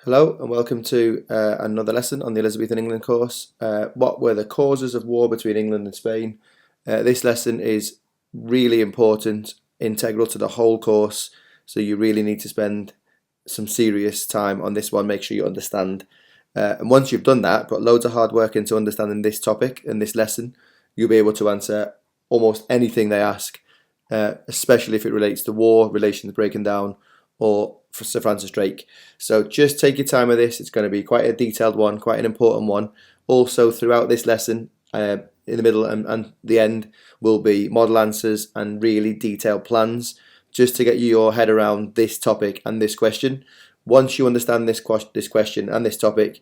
Hello and welcome to another lesson on the Elizabethan England course. What were the causes of war between England and Spain? This lesson is really important, integral to the whole course, so you really need to spend some serious time on this one. Make sure you understand. And once you've done that, put loads of hard work into understanding this topic and this lesson, you'll be able to answer almost anything they ask, especially if it relates to war, relations breaking down, or for Sir Francis Drake. So just take your time with this. It's going to be quite a detailed one, quite an important one. Also, throughout this lesson, in the middle and the end, will be model answers and really detailed plans, just to get your head around this topic and this question. Once you understand this question and this topic,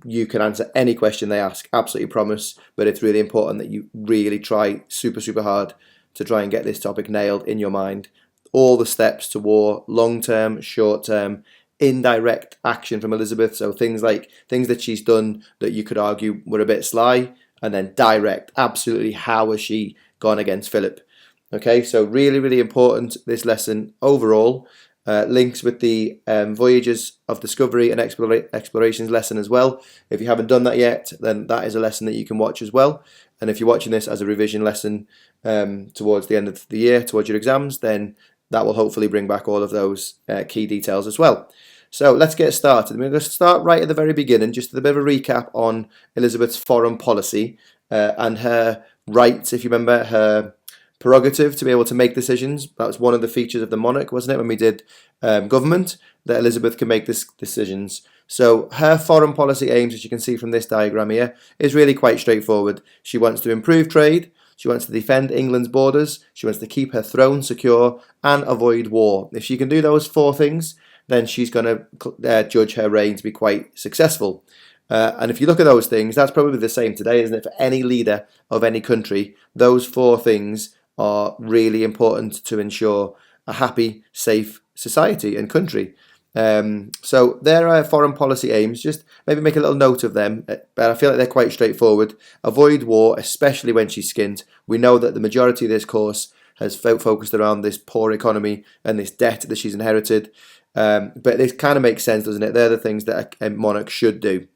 you can answer any question they ask, absolutely promise. But it's really important that you really try super hard to try and get this topic nailed in your mind. All the steps to war, long-term, short-term, indirect action from Elizabeth. So things that she's done that you could argue were a bit sly, and then direct, absolutely, how has she gone against Philip? Okay, so really important, this lesson overall. Links with the Voyages of Discovery and Explorations lesson as well. If you haven't done that yet, then that is a lesson that you can watch as well. And if you're watching this as a revision lesson towards the end of the year, towards your exams, then that will hopefully bring back all of those key details as well. So let's get started. We're going to start right at the very beginning, just with a bit of a recap on Elizabeth's foreign policy and her rights, if you remember, her prerogative to be able to make decisions. That was one of the features of the monarch, wasn't it, when we did government, that Elizabeth can make decisions. So her foreign policy aims, as you can see from this diagram here, is really quite straightforward. She wants to improve trade, she wants to defend England's borders, she wants to keep her throne secure and avoid war. If she can do those four things, then she's going to judge her reign to be quite successful. And if you look at those things, that's probably the same today, isn't it? For any leader of any country, those four things are really important to ensure a happy, safe society and country. So there are foreign policy aims. Just maybe make a little note of them, but I feel like they're quite straightforward. Avoid war, especially when she's skint. We know that the majority of this course has focused around this poor economy and this debt that she's inherited. But it kind of makes sense, doesn't it? They're the things that a monarch should do.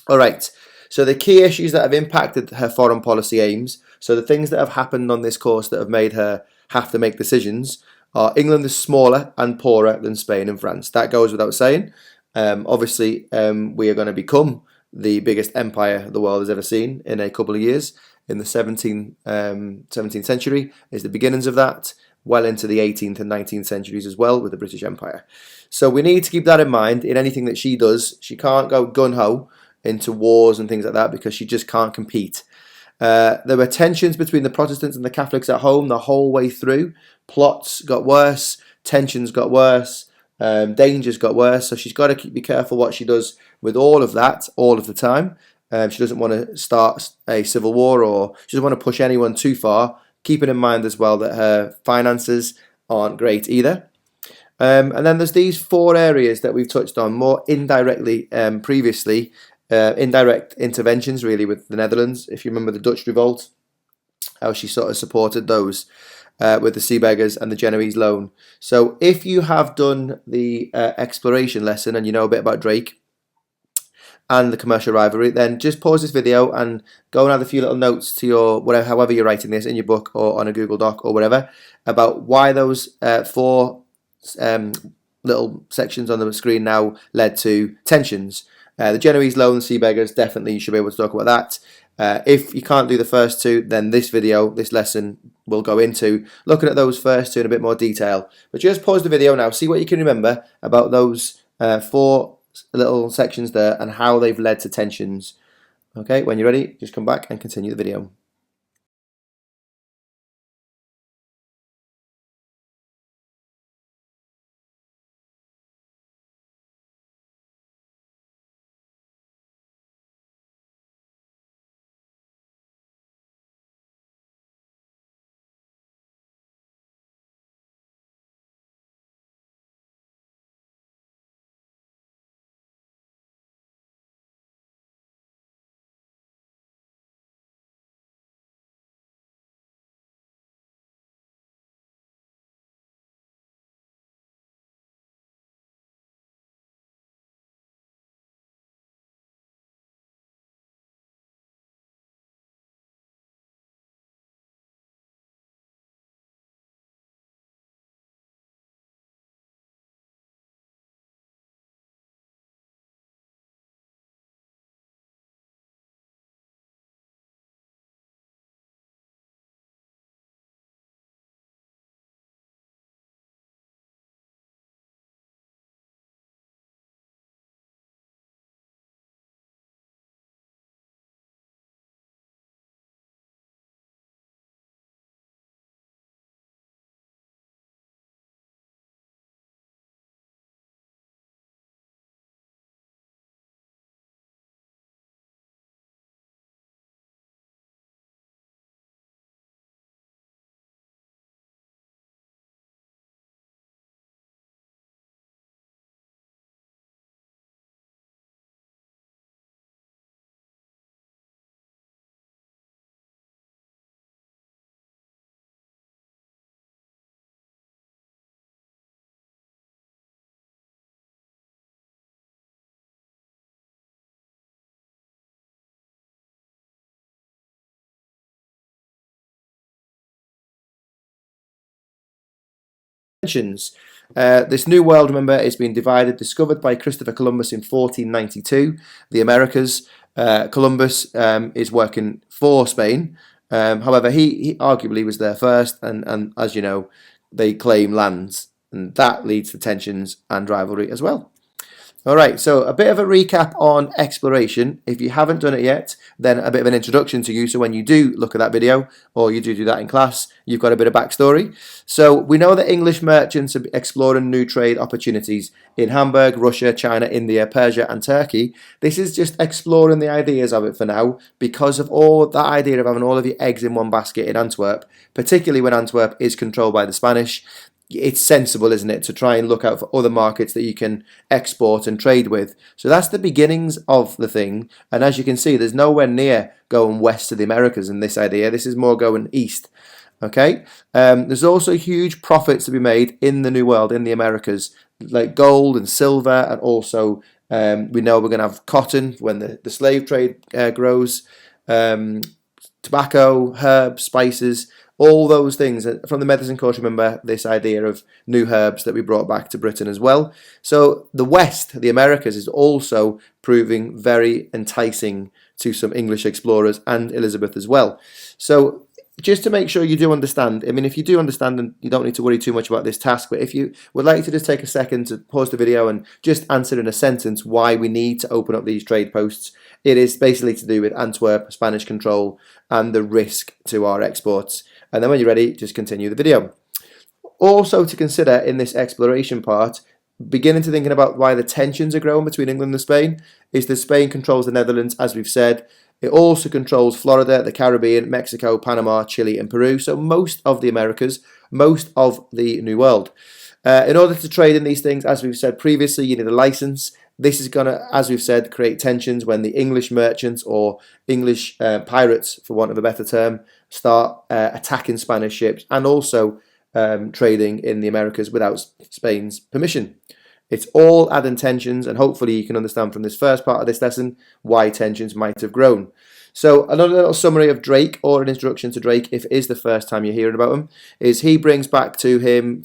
All right. So the key issues that have impacted her foreign policy aims, so the things that have happened on this course that have made her have to make decisions, are England is smaller and poorer than Spain and France. That goes without saying. Obviously, we are going to become the biggest empire the world has ever seen in a couple of years. In the 17th century is the beginnings of that, well into the 18th and 19th centuries as well with the British Empire. So we need to keep that in mind in anything that she does. She can't go gun-ho into wars and things like that because she just can't compete. There were tensions between the Protestants and the Catholics at home the whole way through. Plots got worse, tensions got worse, dangers got worse. So she's got to be careful what she does with all of that all of the time. She doesn't want to start a civil war, or she doesn't want to push anyone too far, keeping in mind as well that her finances aren't great either. And then there's these four areas that we've touched on more indirectly previously. Indirect interventions really with the Netherlands. If you remember the Dutch revolt, how she sort of supported those with the Sea Beggars and the Genoese loan. So if you have done the exploration lesson and you know a bit about Drake and the commercial rivalry, then just pause this video and go and add a few little notes to your whatever, however you're writing this in your book or on a Google Doc or whatever, about why those four little sections on the screen now led to tensions. The Genoese loan, Sea Beggars, definitely you should be able to talk about that. If you can't do the first two, then this video, this lesson, will go into looking at those first two in a bit more detail. But just pause the video now, see what you can remember about those four little sections there and how they've led to tensions. Okay, when you're ready, just come back and continue the video. Tensions. This new world, remember, is being discovered by Christopher Columbus in 1492, the Americas. Columbus is working for Spain. However, he arguably was there first, and as you know, they claim lands, and that leads to tensions and rivalry as well. Alright, so a bit of a recap on exploration. If you haven't done it yet, then a bit of an introduction to you, so when you do look at that video, or you do that in class, you've got a bit of backstory. So we know that English merchants are exploring new trade opportunities in Hamburg, Russia, China, India, Persia and Turkey. This is just exploring the ideas of it for now, because of all that idea of having all of your eggs in one basket in Antwerp, particularly when Antwerp is controlled by the Spanish. It's sensible, isn't it, to try and look out for other markets that you can export and trade with. So that's the beginnings of the thing. And as you can see, there's nowhere near going west to the Americas in this idea. This is more going east. Okay. There's also huge profits to be made in the New World, in the Americas, like gold and silver, and also we know we're going to have cotton when the slave trade grows, tobacco, herbs, spices. All those things from the medicine course. Remember this idea of new herbs that we brought back to Britain as well. So the West, the Americas, is also proving very enticing to some English explorers and Elizabeth as well. So just to make sure you do understand, I mean, if you do understand, and you don't need to worry too much about this task, but if you would like to just take a second to pause the video and just answer in a sentence why we need to open up these trade posts, it is basically to do with Antwerp, Spanish control, and the risk to our exports. And then when you're ready, just continue the video. Also to consider in this exploration part, beginning to thinking about why the tensions are growing between England and Spain, is that Spain controls the Netherlands, as we've said. It also controls Florida, the Caribbean, Mexico, Panama, Chile and Peru. So most of the Americas, most of the New World. In order to trade in these things, as we've said previously, you need a license. This is going to, as we've said, create tensions when the English merchants or English pirates, for want of a better term, start attacking Spanish ships and also trading in the Americas without Spain's permission. It's all adding tensions, and hopefully you can understand from this first part of this lesson why tensions might have grown. So another little summary of Drake, or an introduction to Drake, if it is the first time you're hearing about him, is he brings back to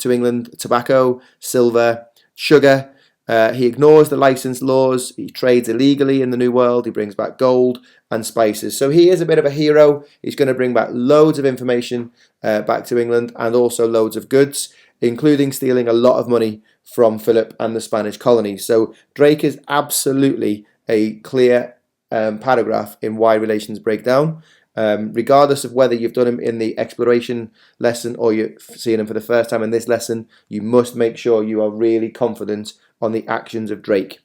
England, tobacco, silver, sugar. He ignores the license laws. He trades illegally in the New World. He brings back gold and spices. So he is a bit of a hero. He's going to bring back loads of information back to England, and also loads of goods, including stealing a lot of money from Philip and the Spanish colonies. So Drake is absolutely a clear paragraph in why relations break down. Regardless of whether you've done them in the exploration lesson or you're seeing them for the first time in this lesson, you must make sure you are really confident on the actions of Drake.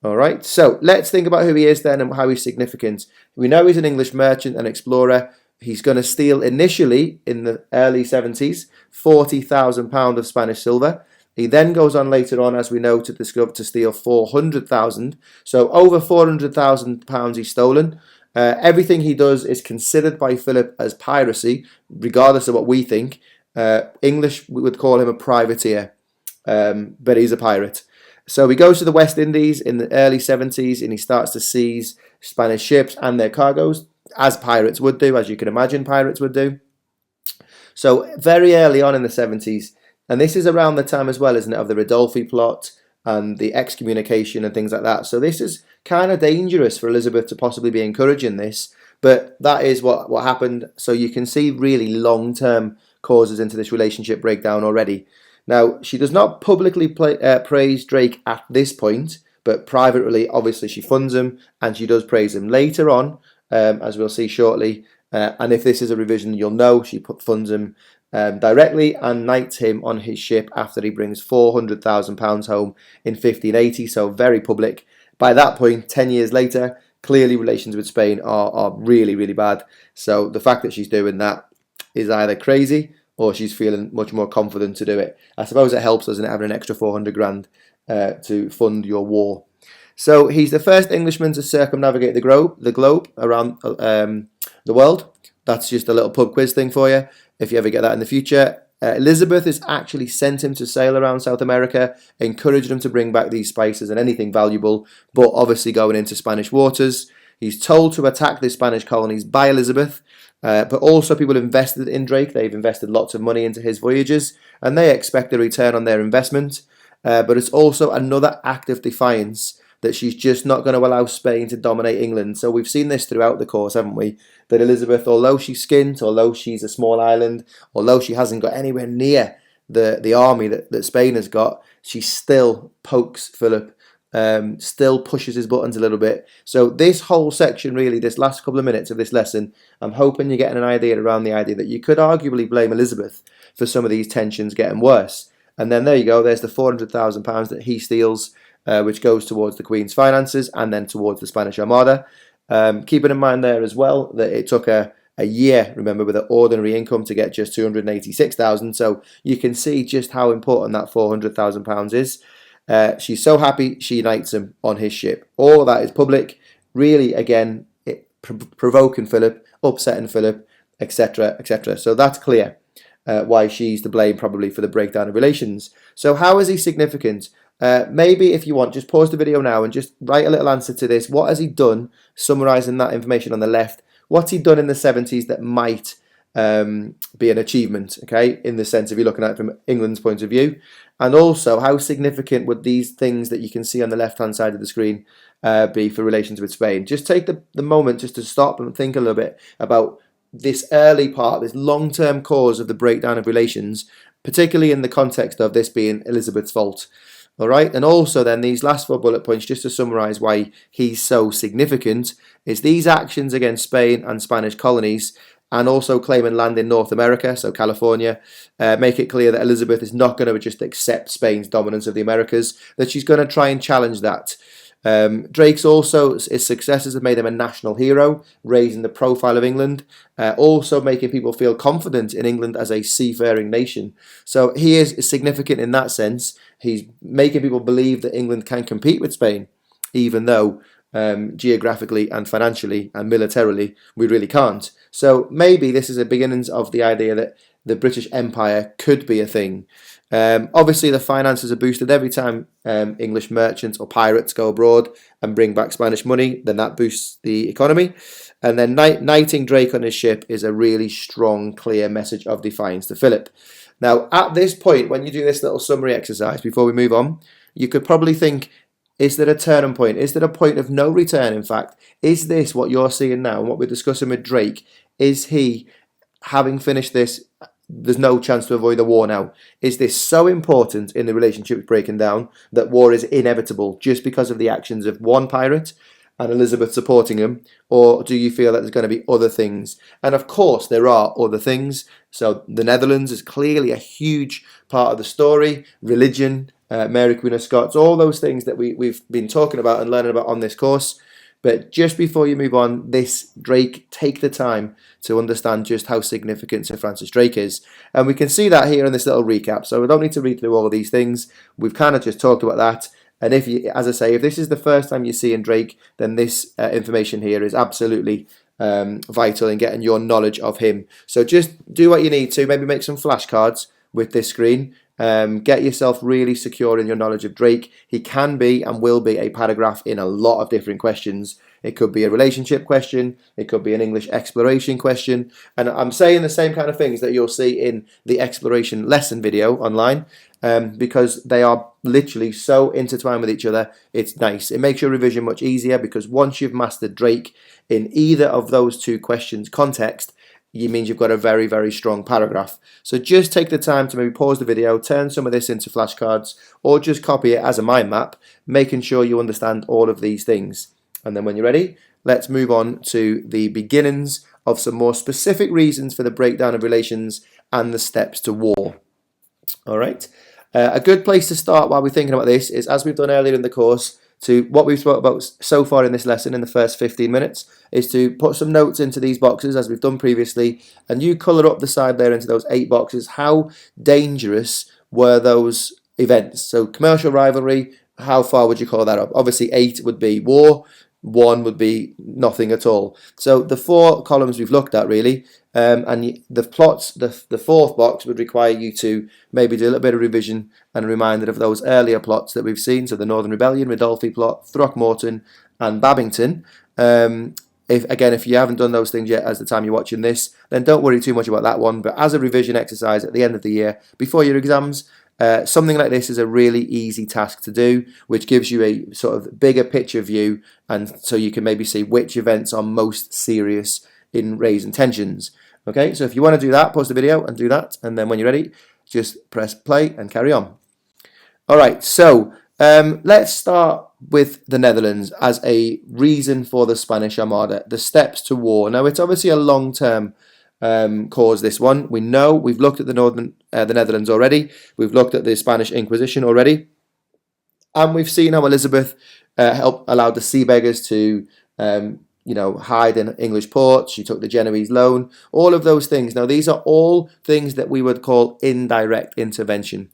Alright, so let's think about who he is then and how he's significant. We know he's an English merchant and explorer. He's going to steal initially in the early 70s £40,000 of Spanish silver. He then goes on later on, as we know, to steal 400,000. So over £400,000 he's stolen. Everything he does is considered by Philip as piracy, regardless of what we think. English would call him a privateer, but he's a pirate. So he goes to the West Indies in the early 70s, and he starts to seize Spanish ships and their cargoes, as pirates would do, as you can imagine pirates would do. So very early on in the 70s, and this is around the time as well, isn't it, of the Ridolfi plot and the excommunication and things like that. So this is kind of dangerous for Elizabeth to possibly be encouraging this, but that is what happened. So you can see really long-term causes into this relationship breakdown already. Now, she does not publicly praise Drake at this point, but privately, obviously, she funds him, and she does praise him later on, as we'll see shortly. And if this is a revision, you'll know she funds him directly and knights him on his ship after he brings £400,000 home in 1580, so very public. By that point, 10 years later, clearly relations with Spain are really, really bad. So the fact that she's doing that is either crazy or she's feeling much more confident to do it. I suppose it helps, doesn't it, having an extra 400 grand to fund your war. So he's the first Englishman to circumnavigate the globe around the world. That's just a little pub quiz thing for you, if you ever get that in the future. Elizabeth has actually sent him to sail around South America, encouraged him to bring back these spices and anything valuable, but obviously going into Spanish waters. He's told to attack the Spanish colonies by Elizabeth, But also people invested in Drake. They've invested lots of money into his voyages, and they expect a return on their investment. But it's also another act of defiance that she's just not going to allow Spain to dominate England. So we've seen this throughout the course, haven't we? That Elizabeth, although she's skint, although she's a small island, although she hasn't got anywhere near the army that Spain has got, she still pokes Philip, still pushes his buttons a little bit. So this whole section, really, this last couple of minutes of this lesson, I'm hoping you're getting an idea around the idea that you could arguably blame Elizabeth for some of these tensions getting worse. And then there you go, there's the £400,000 that he steals, which goes towards the Queen's finances and then towards the Spanish Armada. Keeping in mind there as well that it took a year, remember, with an ordinary income to get just 286,000. So you can see just how important that £400,000 is. She's so happy she knights him on his ship. All of that is public, really, again, provoking Philip, upsetting Philip, etc., etc. So that's clear why she's to blame probably for the breakdown of relations. So how is he significant? Maybe if you want, just pause the video now and just write a little answer to this. What has he done, summarising that information on the left? What's he done in the 70s that might be an achievement, okay, in the sense of you're looking at it from England's point of view? And also, how significant would these things that you can see on the left-hand side of the screen be for relations with Spain? Just take the moment just to stop and think a little bit about this early part, this long-term cause of the breakdown of relations, particularly in the context of this being Elizabeth's fault. All right, and also then these last 4 bullet points, just to summarise why he's so significant, is these actions against Spain and Spanish colonies, and also claiming land in North America, so California, make it clear that Elizabeth is not going to just accept Spain's dominance of the Americas, that she's going to try and challenge that. Drake's also, his successes have made him a national hero, raising the profile of England, also making people feel confident in England as a seafaring nation. So he is significant in that sense. He's making people believe that England can compete with Spain, even though geographically and financially and militarily we really can't. So maybe this is the beginnings of the idea that the British Empire could be a thing. Obviously, the finances are boosted every time English merchants or pirates go abroad and bring back Spanish money. Then that boosts the economy. And then knighting Drake on his ship is a really strong, clear message of defiance to Philip. Now, at this point, when you do this little summary exercise before we move on, you could probably think, is there a turning point? Is there a point of no return, in fact? Is this what you're seeing now and what we're discussing with Drake? Is he, having finished this, there's no chance to avoid a war now? Is this so important in the relationship breaking down that war is inevitable just because of the actions of one pirate and Elizabeth supporting him? Or do you feel that there's going to be other things? And of course there are other things. So the Netherlands is clearly a huge part of the story. Religion, Mary Queen of Scots, all those things that we've been talking about and learning about on this course. But just before you move on, this Drake, take the time to understand just how significant Sir Francis Drake is. And we can see that here in this little recap. So we don't need to read through all of these things. We've kind of just talked about that. And if you, as I say, if this is the first time you're seeing Drake, then this information here is absolutely vital in getting your knowledge of him. So just do what you need to. Maybe make some flashcards with this screen. Get yourself really secure in your knowledge of Drake. He can be and will be a paragraph in a lot of different questions. It could be a relationship question. It could be an English exploration question. And I'm saying the same kind of things that you'll see in the exploration lesson video online because they are literally so intertwined with each other. It's nice. It makes your revision much easier because once you've mastered Drake in either of those two questions context, it means you've got a very, very strong paragraph. So just take the time to maybe pause the video, turn some of this into flashcards, or just copy it as a mind map, making sure you understand all of these things. And then when you're ready, let's move on to the beginnings of some more specific reasons for the breakdown of relations and the steps to war. All right. A good place to start while we're thinking about this is, as we've done earlier in the course, to what we've spoke about so far in this lesson in the first 15 minutes is to put some notes into these boxes as we've done previously, and you colour up the side there into those 8 boxes. How dangerous were those events? So commercial rivalry, how far would you call that up? Obviously 8 would be war, 1 would be nothing at all. So the 4 columns we've looked at really, and the plots, the 4th box would require you to maybe do a little bit of revision and a reminder of those earlier plots that we've seen. So the Northern Rebellion, Ridolfi plot, Throckmorton and Babington. If you haven't done those things yet as the time you're watching this, then don't worry too much about that one. But as a revision exercise at the end of the year, before your exams, something like this is a really easy task to do, which gives you a sort of bigger picture view, and so you can maybe see which events are most serious in raising tensions. Okay, so if you want to do that, pause the video and do that, and then when you're ready, just press play and carry on. All right, so let's start with the Netherlands as a reason for the Spanish Armada, the steps to war. Now, it's obviously a long-term cause, this one. We know, we've looked at the Netherlands already, we've looked at the Spanish Inquisition already, and we've seen how Elizabeth allowed the sea beggars to hide in English ports. She took the Genoese loan, all of those things. Now, these are all things that we would call indirect intervention.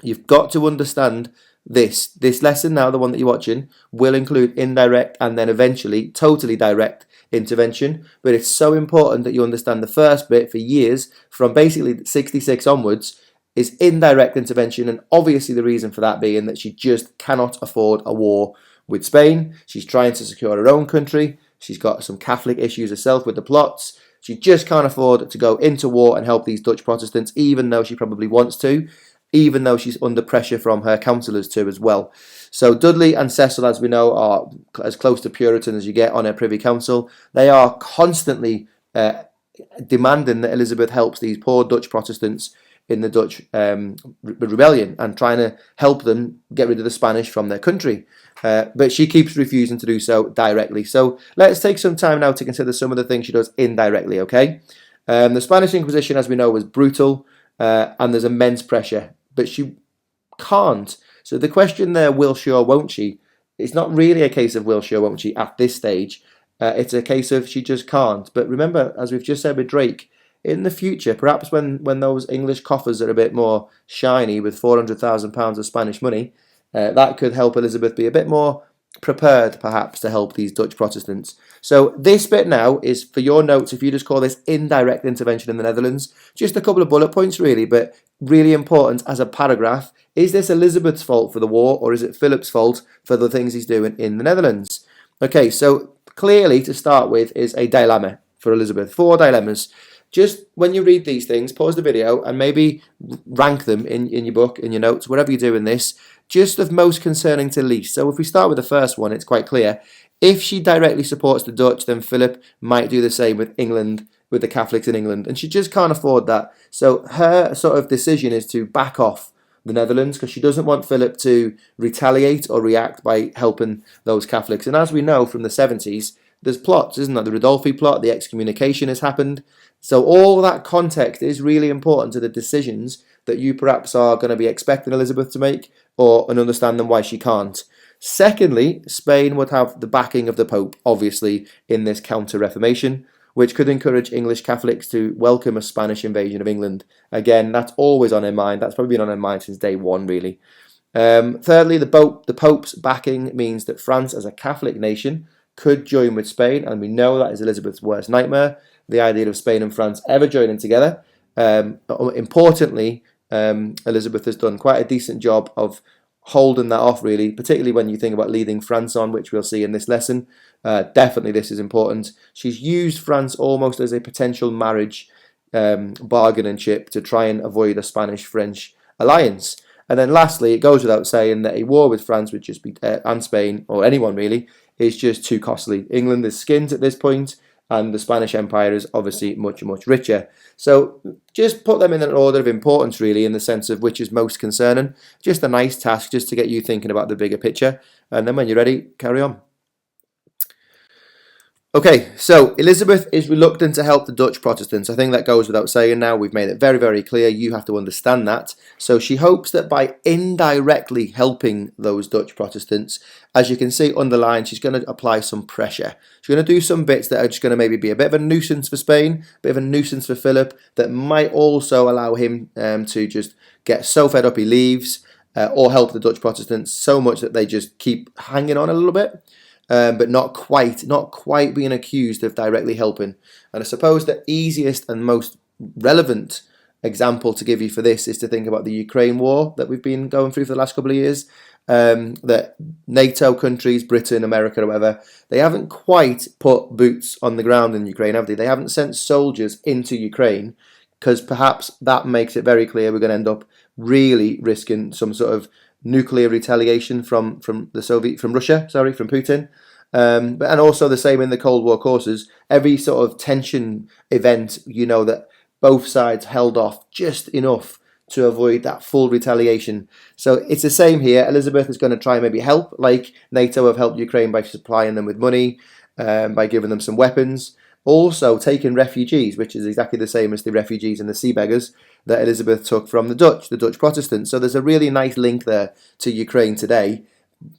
You've got to understand this lesson now, the one that you're watching, will include indirect and then eventually totally direct intervention. But it's so important that you understand the first bit for years, from basically 66 onwards, is indirect intervention. And obviously the reason for that being that she just cannot afford a war with Spain. She's trying to secure her own country. She's got some Catholic issues herself with the plots. She just can't afford to go into war and help these Dutch Protestants, even though she probably wants to, even though she's under pressure from her councillors too as well. So Dudley and Cecil, as we know, are as close to Puritan as you get on a Privy Council. They are constantly demanding that Elizabeth helps these poor Dutch Protestants in the Dutch rebellion and trying to help them get rid of the Spanish from their country. But she keeps refusing to do so directly. So let's take some time now to consider some of the things she does indirectly, okay? The Spanish Inquisition, as we know, was brutal, and there's immense pressure, but she can't. So the question there, will she or won't she, it's not really a case of will she or won't she at this stage. It's a case of she just can't. But remember, as we've just said with Drake, in the future, perhaps when those English coffers are a bit more shiny with £400,000 of Spanish money, that could help Elizabeth be a bit more prepared, perhaps, to help these Dutch Protestants. So this bit now is for your notes. If you just call this indirect intervention in the Netherlands, just a couple of bullet points really, but really important as a paragraph. Is this Elizabeth's fault for the war, or is it Philip's fault for the things he's doing in the Netherlands? Okay, so clearly to start with is a dilemma for Elizabeth. 4 dilemmas. Just when you read these things, pause the video and maybe rank them in your book, in your notes, whatever you do in this, just of most concerning to least. So if we start with the first one, it's quite clear. If she directly supports the Dutch, then Philip might do the same with England, with the Catholics in England, and she just can't afford that. So her sort of decision is to back off the Netherlands because she doesn't want Philip to retaliate or react by helping those Catholics. And as we know from the 70s, there's plots, isn't there? The Ridolfi plot, the excommunication has happened. So all that context is really important to the decisions that you perhaps are going to be expecting Elizabeth to make, and understanding why she can't. Secondly, Spain would have the backing of the Pope, obviously, in this counter-reformation, which could encourage English Catholics to welcome a Spanish invasion of England. Again, that's always on her mind. That's probably been on her mind since day one, really. Thirdly, the Pope's backing means that France, as a Catholic nation, could join with Spain, and we know that is Elizabeth's worst nightmare, the idea of Spain and France ever joining together. Importantly, Elizabeth has done quite a decent job of holding that off, really, particularly when you think about leading France on, which we'll see in this lesson. Definitely this is important. She's used France almost as a potential marriage bargaining chip to try and avoid a Spanish-French alliance. And then lastly, it goes without saying that a war with France would just be, and Spain, or anyone really, is just too costly. England is skint at this point, and the Spanish Empire is obviously much, much richer. So just put them in an order of importance, really, in the sense of which is most concerning. Just a nice task just to get you thinking about the bigger picture. And then when you're ready, carry on. Okay, so Elizabeth is reluctant to help the Dutch Protestants. I think that goes without saying now. We've made it very, very clear. You have to understand that. So she hopes that by indirectly helping those Dutch Protestants, as you can see underlined, she's going to apply some pressure. She's going to do some bits that are just going to maybe be a bit of a nuisance for Spain, a bit of a nuisance for Philip, that might also allow him to just get so fed up he leaves, or help the Dutch Protestants so much that they just keep hanging on a little bit. But not quite being accused of directly helping. And I suppose the easiest and most relevant example to give you for this is to think about the Ukraine war that we've been going through for the last couple of years. that NATO countries, Britain, America, whatever, they haven't quite put boots on the ground in Ukraine, have they? They haven't sent soldiers into Ukraine because perhaps that makes it very clear we're going to end up really risking some sort of nuclear retaliation from Russia, from Putin. And also the same in the Cold War courses. Every sort of tension event, that both sides held off just enough to avoid that full retaliation. So it's the same here. Elizabeth is going to try and maybe help, like NATO have helped Ukraine by supplying them with money, by giving them some weapons. Also taking refugees, which is exactly the same as the refugees and the sea beggars that Elizabeth took from the Dutch Protestants. So there's a really nice link there to Ukraine today.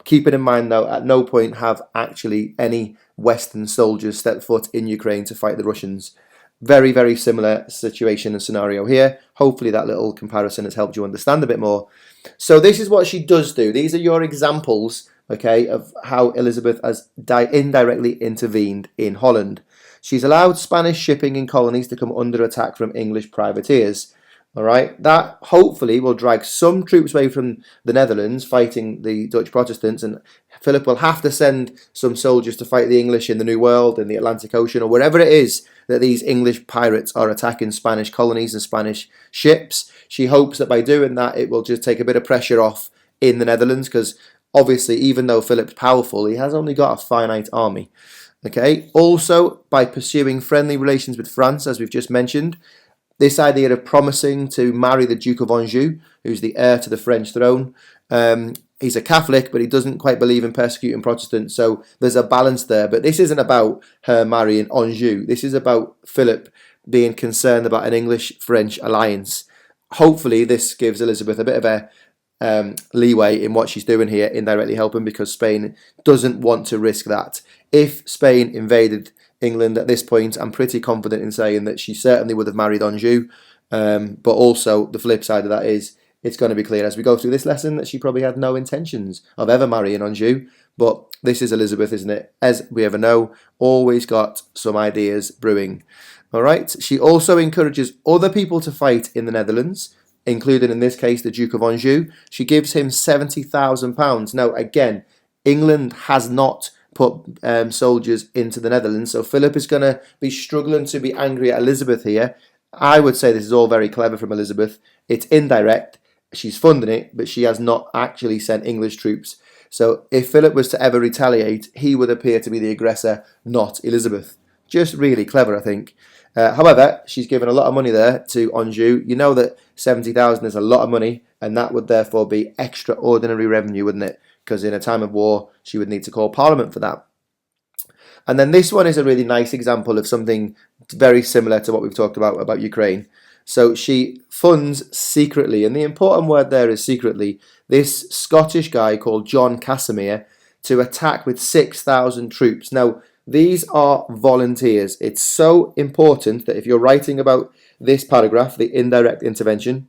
Keeping in mind, though, at no point have actually any Western soldiers stepped foot in Ukraine to fight the Russians. Very, very similar situation and scenario here. Hopefully that little comparison has helped you understand a bit more. So this is what she does do. These are your examples, okay, of how Elizabeth has indirectly intervened in Holland. She's allowed Spanish shipping in colonies to come under attack from English privateers. All right, that hopefully will drag some troops away from the Netherlands fighting the Dutch Protestants, and Philip will have to send some soldiers to fight the English in the New World, in the Atlantic Ocean, or wherever it is that these English pirates are attacking Spanish colonies and Spanish ships. She hopes that by doing that, it will just take a bit of pressure off in the Netherlands, because obviously, even though Philip's powerful, he has only got a finite army. Okay. Also, by pursuing friendly relations with France, as we've just mentioned, this idea of promising to marry the Duke of Anjou, who's the heir to the French throne. He's a Catholic, but he doesn't quite believe in persecuting Protestants, so there's a balance there. But this isn't about her marrying Anjou. This is about Philip being concerned about an English-French alliance. Hopefully, this gives Elizabeth a bit of a leeway in what she's doing here, indirectly helping, because Spain doesn't want to risk that. If Spain invaded England at this point, I'm pretty confident in saying that she certainly would have married Anjou, but also the flip side of that is it's going to be clear as we go through this lesson that she probably had no intentions of ever marrying Anjou, but this is Elizabeth, isn't it? As we ever know, always got some ideas brewing. All right, she also encourages other people to fight in the Netherlands, including in this case the Duke of Anjou. She gives him £70,000. Now, again, England has not put soldiers into the Netherlands, so Philip is going to be struggling to be angry at Elizabeth here. I would say this is all very clever from Elizabeth. It's indirect. She's funding it, but she has not actually sent English troops. So if Philip was to ever retaliate, he would appear to be the aggressor, not Elizabeth. Just really clever, I think. However, she's given a lot of money there to Anjou. You know that 70,000 is a lot of money, and that would therefore be extraordinary revenue, wouldn't it? Because in a time of war, she would need to call Parliament for that. And then this one is a really nice example of something very similar to what we've talked about Ukraine. So she funds secretly, and the important word there is secretly, this Scottish guy called John Casimir to attack with 6,000 troops. Now, these are volunteers. It's so important that if you're writing about this paragraph, the indirect intervention,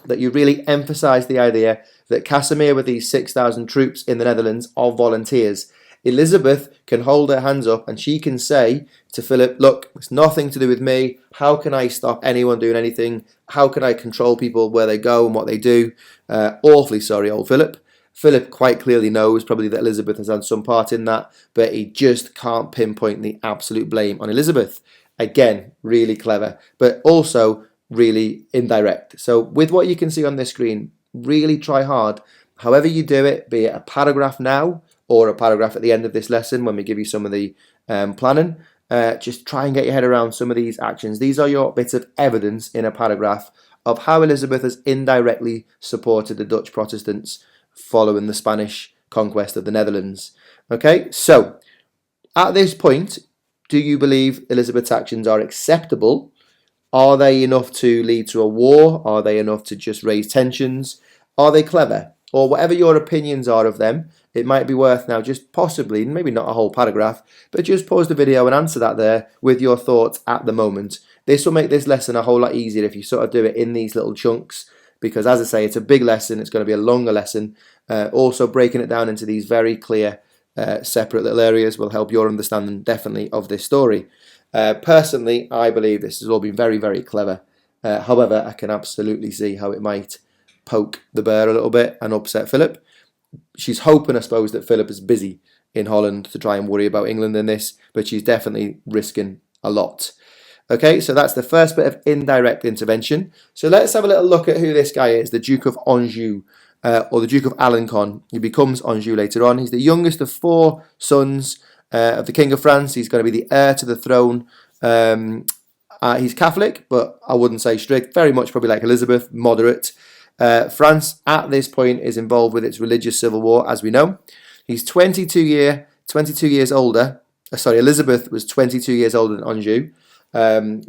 that you really emphasize the idea that Casimir with these 6,000 troops in the Netherlands are volunteers. Elizabeth can hold her hands up and she can say to Philip, look, it's nothing to do with me. How can I stop anyone doing anything? How can I control people where they go and what they do? Awfully sorry, old Philip. Philip quite clearly knows probably that Elizabeth has had some part in that, but he just can't pinpoint the absolute blame on Elizabeth. Again, really clever, but also really indirect. So with what you can see on this screen, really try hard. However you do it, be it a paragraph now or a paragraph at the end of this lesson when we give you some of the planning, just try and get your head around some of these actions. These are your bits of evidence in a paragraph of how Elizabeth has indirectly supported the Dutch Protestants following the Spanish conquest of the Netherlands. Okay, so at this point, do you believe Elizabeth's actions are acceptable? Are they enough to lead to a war? Are they enough to just raise tensions? Are they clever? Or whatever your opinions are of them, it might be worth now just possibly, maybe not a whole paragraph, but just pause the video and answer that there with your thoughts at the moment. This will make this lesson a whole lot easier if you sort of do it in these little chunks, because as I say, it's a big lesson, it's going to be a longer lesson. Also breaking it down into these very clear, separate little areas will help your understanding definitely of this story. Personally, I believe this has all been very, very clever. However, I can absolutely see how it might poke the bear a little bit and upset Philip. she's hoping, I suppose, that Philip is busy in Holland to try and worry about England in this, but she's definitely risking a lot. Okay, so that's the first bit of indirect intervention. So let's have a little look at who this guy is, the Duke of Anjou, or the Duke of Alencon. He becomes Anjou later on. He's the youngest of 4 sons of the King of France. He's going to be the heir to the throne. He's Catholic, but I wouldn't say strict. Very much probably like Elizabeth, moderate. France at this point is involved with its religious civil war, as we know. He's 22 years older. Sorry, Elizabeth was 22 years older than Anjou.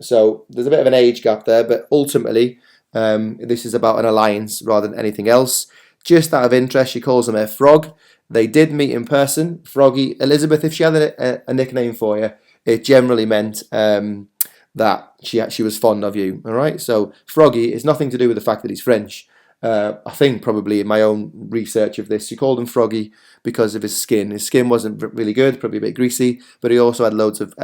So there's a bit of an age gap there, but ultimately this is about an alliance rather than anything else. Just out of interest, she calls him a frog. They did meet in person. Froggy Elizabeth, if she had a nickname for you, it generally meant that she was fond of you. All right, so Froggy is nothing to do with the fact that he's French. I think probably in my own research of this, she called him Froggy because of his skin. His skin wasn't really good, probably a bit greasy, but he also had loads of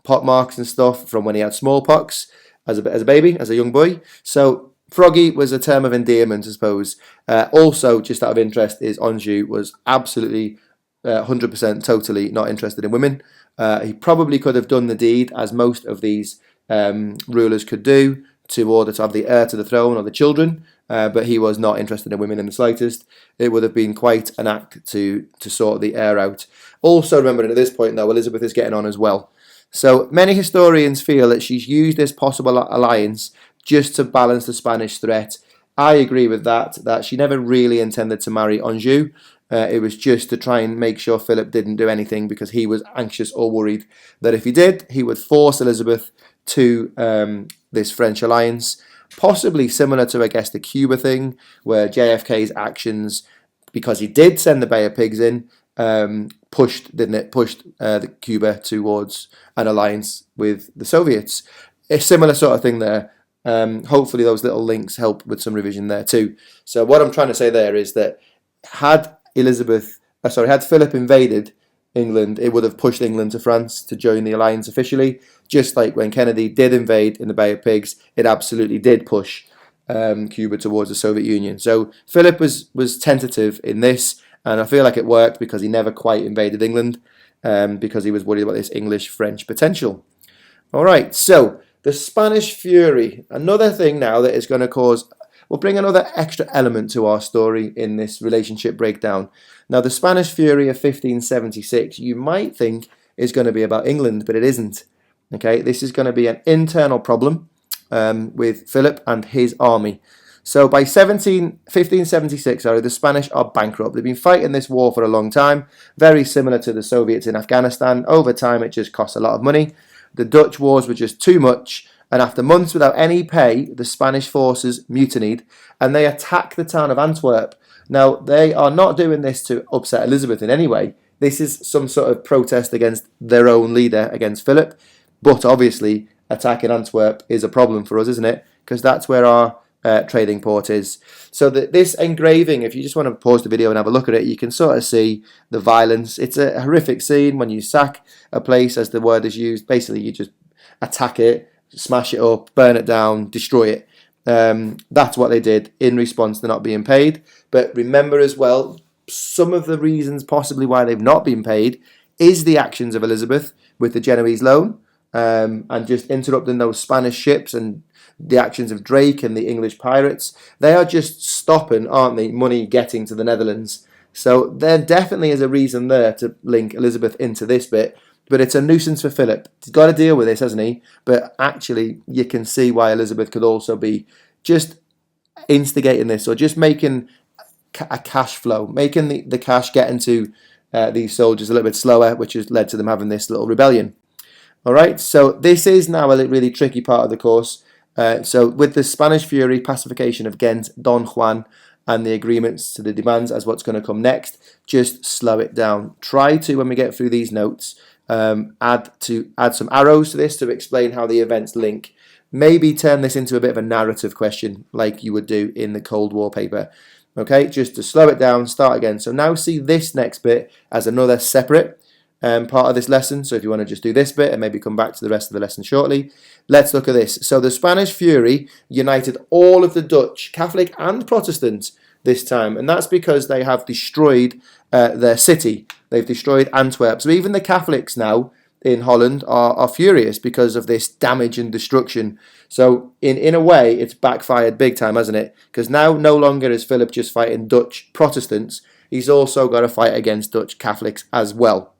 pock marks and stuff from when he had smallpox as a baby, as a young boy. So Froggy was a term of endearment, I suppose. Also, just out of interest, is Anjou was absolutely 100% totally not interested in women. He probably could have done the deed, as most of these rulers could do, to order to have the heir to the throne or the children, but he was not interested in women in the slightest. It would have been quite an act to sort the heir out. Also, remembering at this point, though, Elizabeth is getting on as well. So many historians feel that she's used this possible alliance just to balance the Spanish threat. I agree with that she never really intended to marry Anjou. It was just to try and make sure Philip didn't do anything, because he was anxious or worried that if he did, he would force Elizabeth to this French alliance, possibly similar to, I guess, the Cuba thing, where JFK's actions, because he did send the Bay of Pigs in, pushed the Cuba towards an alliance with the Soviets. A similar sort of thing there. Hopefully those little links help with some revision there too. So what I'm trying to say there is that had Philip invaded England, it would have pushed England to France to join the alliance officially. Just like when Kennedy did invade in the Bay of Pigs, it absolutely did push Cuba towards the Soviet Union. So Philip was tentative in this, and I feel like it worked because he never quite invaded England, because he was worried about this English-French potential. All right, so the Spanish Fury, another thing now that is going to will bring another extra element to our story in this relationship breakdown. Now, the Spanish Fury of 1576, you might think is going to be about England, but it isn't. Okay, this is going to be an internal problem with Philip and his army. So by 1576, the Spanish are bankrupt. They've been fighting this war for a long time, very similar to the Soviets in Afghanistan. Over time, it just costs a lot of money. The Dutch wars were just too much, and after months without any pay, the Spanish forces mutinied, and they attack the town of Antwerp. Now, they are not doing this to upset Elizabeth in any way. This is some sort of protest against their own leader, against Philip. But obviously, attacking Antwerp is a problem for us, isn't it? Because that's where our trading port is. So this engraving, if you just want to pause the video and have a look at it, you can sort of see the violence. It's a horrific scene when you sack a place, as the word is used. Basically, you just attack it, smash it up, burn it down, destroy it. That's what they did in response to not being paid. But remember as well, some of the reasons possibly why they've not been paid is the actions of Elizabeth with the Genoese loan, and just interrupting those Spanish ships, and the actions of Drake and the English pirates. They are just stopping, aren't they, money getting to the Netherlands. So there definitely is a reason there to link Elizabeth into this bit, but it's a nuisance for Philip. He's got to deal with this, hasn't he? But actually, you can see why Elizabeth could also be just instigating this, or just making a cash flow, making the cash get into these soldiers a little bit slower, which has led to them having this little rebellion. All right, so this is now a really tricky part of the course. So with the Spanish Fury, pacification of Ghent, Don Juan, and the agreements to the demands as what's going to come next, just slow it down. Try to, when we get through these notes, add some arrows to this to explain how the events link. Maybe turn this into a bit of a narrative question like you would do in the Cold War paper. Okay, just to slow it down, start again. So now see this next bit as another separate part of this lesson. So if you want to just do this bit and maybe come back to the rest of the lesson shortly, let's look at this. So the Spanish Fury united all of the Dutch, Catholic and Protestant, this time, and that's because they have destroyed their city. They've destroyed Antwerp. So even the Catholics now in Holland are furious because of this damage and destruction. So in a way, it's backfired big time, hasn't it? Because now no longer is Philip just fighting Dutch Protestants. He's also got to fight against Dutch Catholics as well.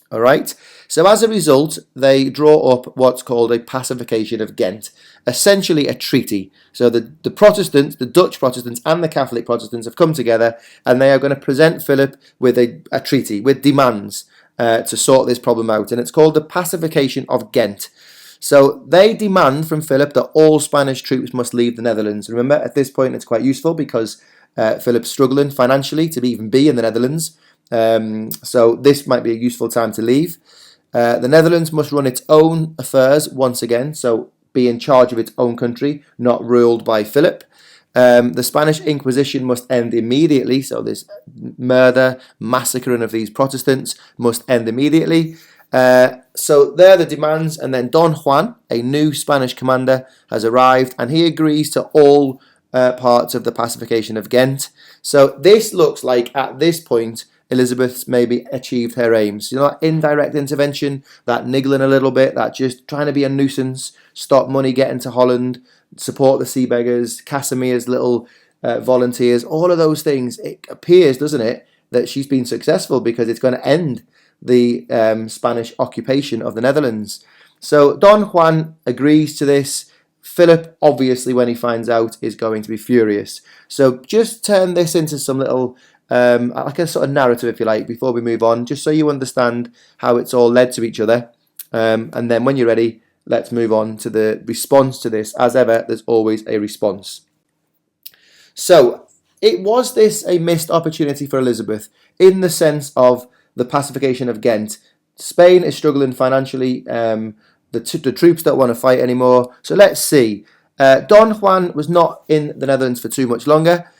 All right. So as a result, they draw up what's called a pacification of Ghent, essentially a treaty. So the Protestants, the Dutch Protestants and the Catholic Protestants have come together, and they are going to present Philip with a treaty, with demands to sort this problem out. And it's called the pacification of Ghent. So they demand from Philip that all Spanish troops must leave the Netherlands. Remember, at this point, it's quite useful because Philip's struggling financially to even be in the Netherlands. So this might be a useful time to leave. The Netherlands must run its own affairs once again, so be in charge of its own country, not ruled by Philip. The Spanish Inquisition must end immediately, so this murder, massacring of these Protestants must end immediately. So there are the demands, and then Don Juan, a new Spanish commander, has arrived, and he agrees to all parts of the pacification of Ghent. So this looks like, at this point, Elizabeth's maybe achieved her aims. You know, that indirect intervention, that niggling a little bit, that just trying to be a nuisance, stop money getting to Holland, support the sea beggars, Casimir's little volunteers, all of those things. It appears, doesn't it, that she's been successful because it's going to end the Spanish occupation of the Netherlands. So Don Juan agrees to this. Philip, obviously, when he finds out, is going to be furious. So just turn this into some little like a sort of narrative, if you like, before we move on, just so you understand how it's all led to each other. And then when you're ready, let's move on to the response to this. As ever, there's always a response. So was this a missed opportunity for Elizabeth in the sense of the pacification of Ghent? Spain is struggling financially. The troops don't want to fight anymore. So let's see. Don Juan was not in the Netherlands for too much longer.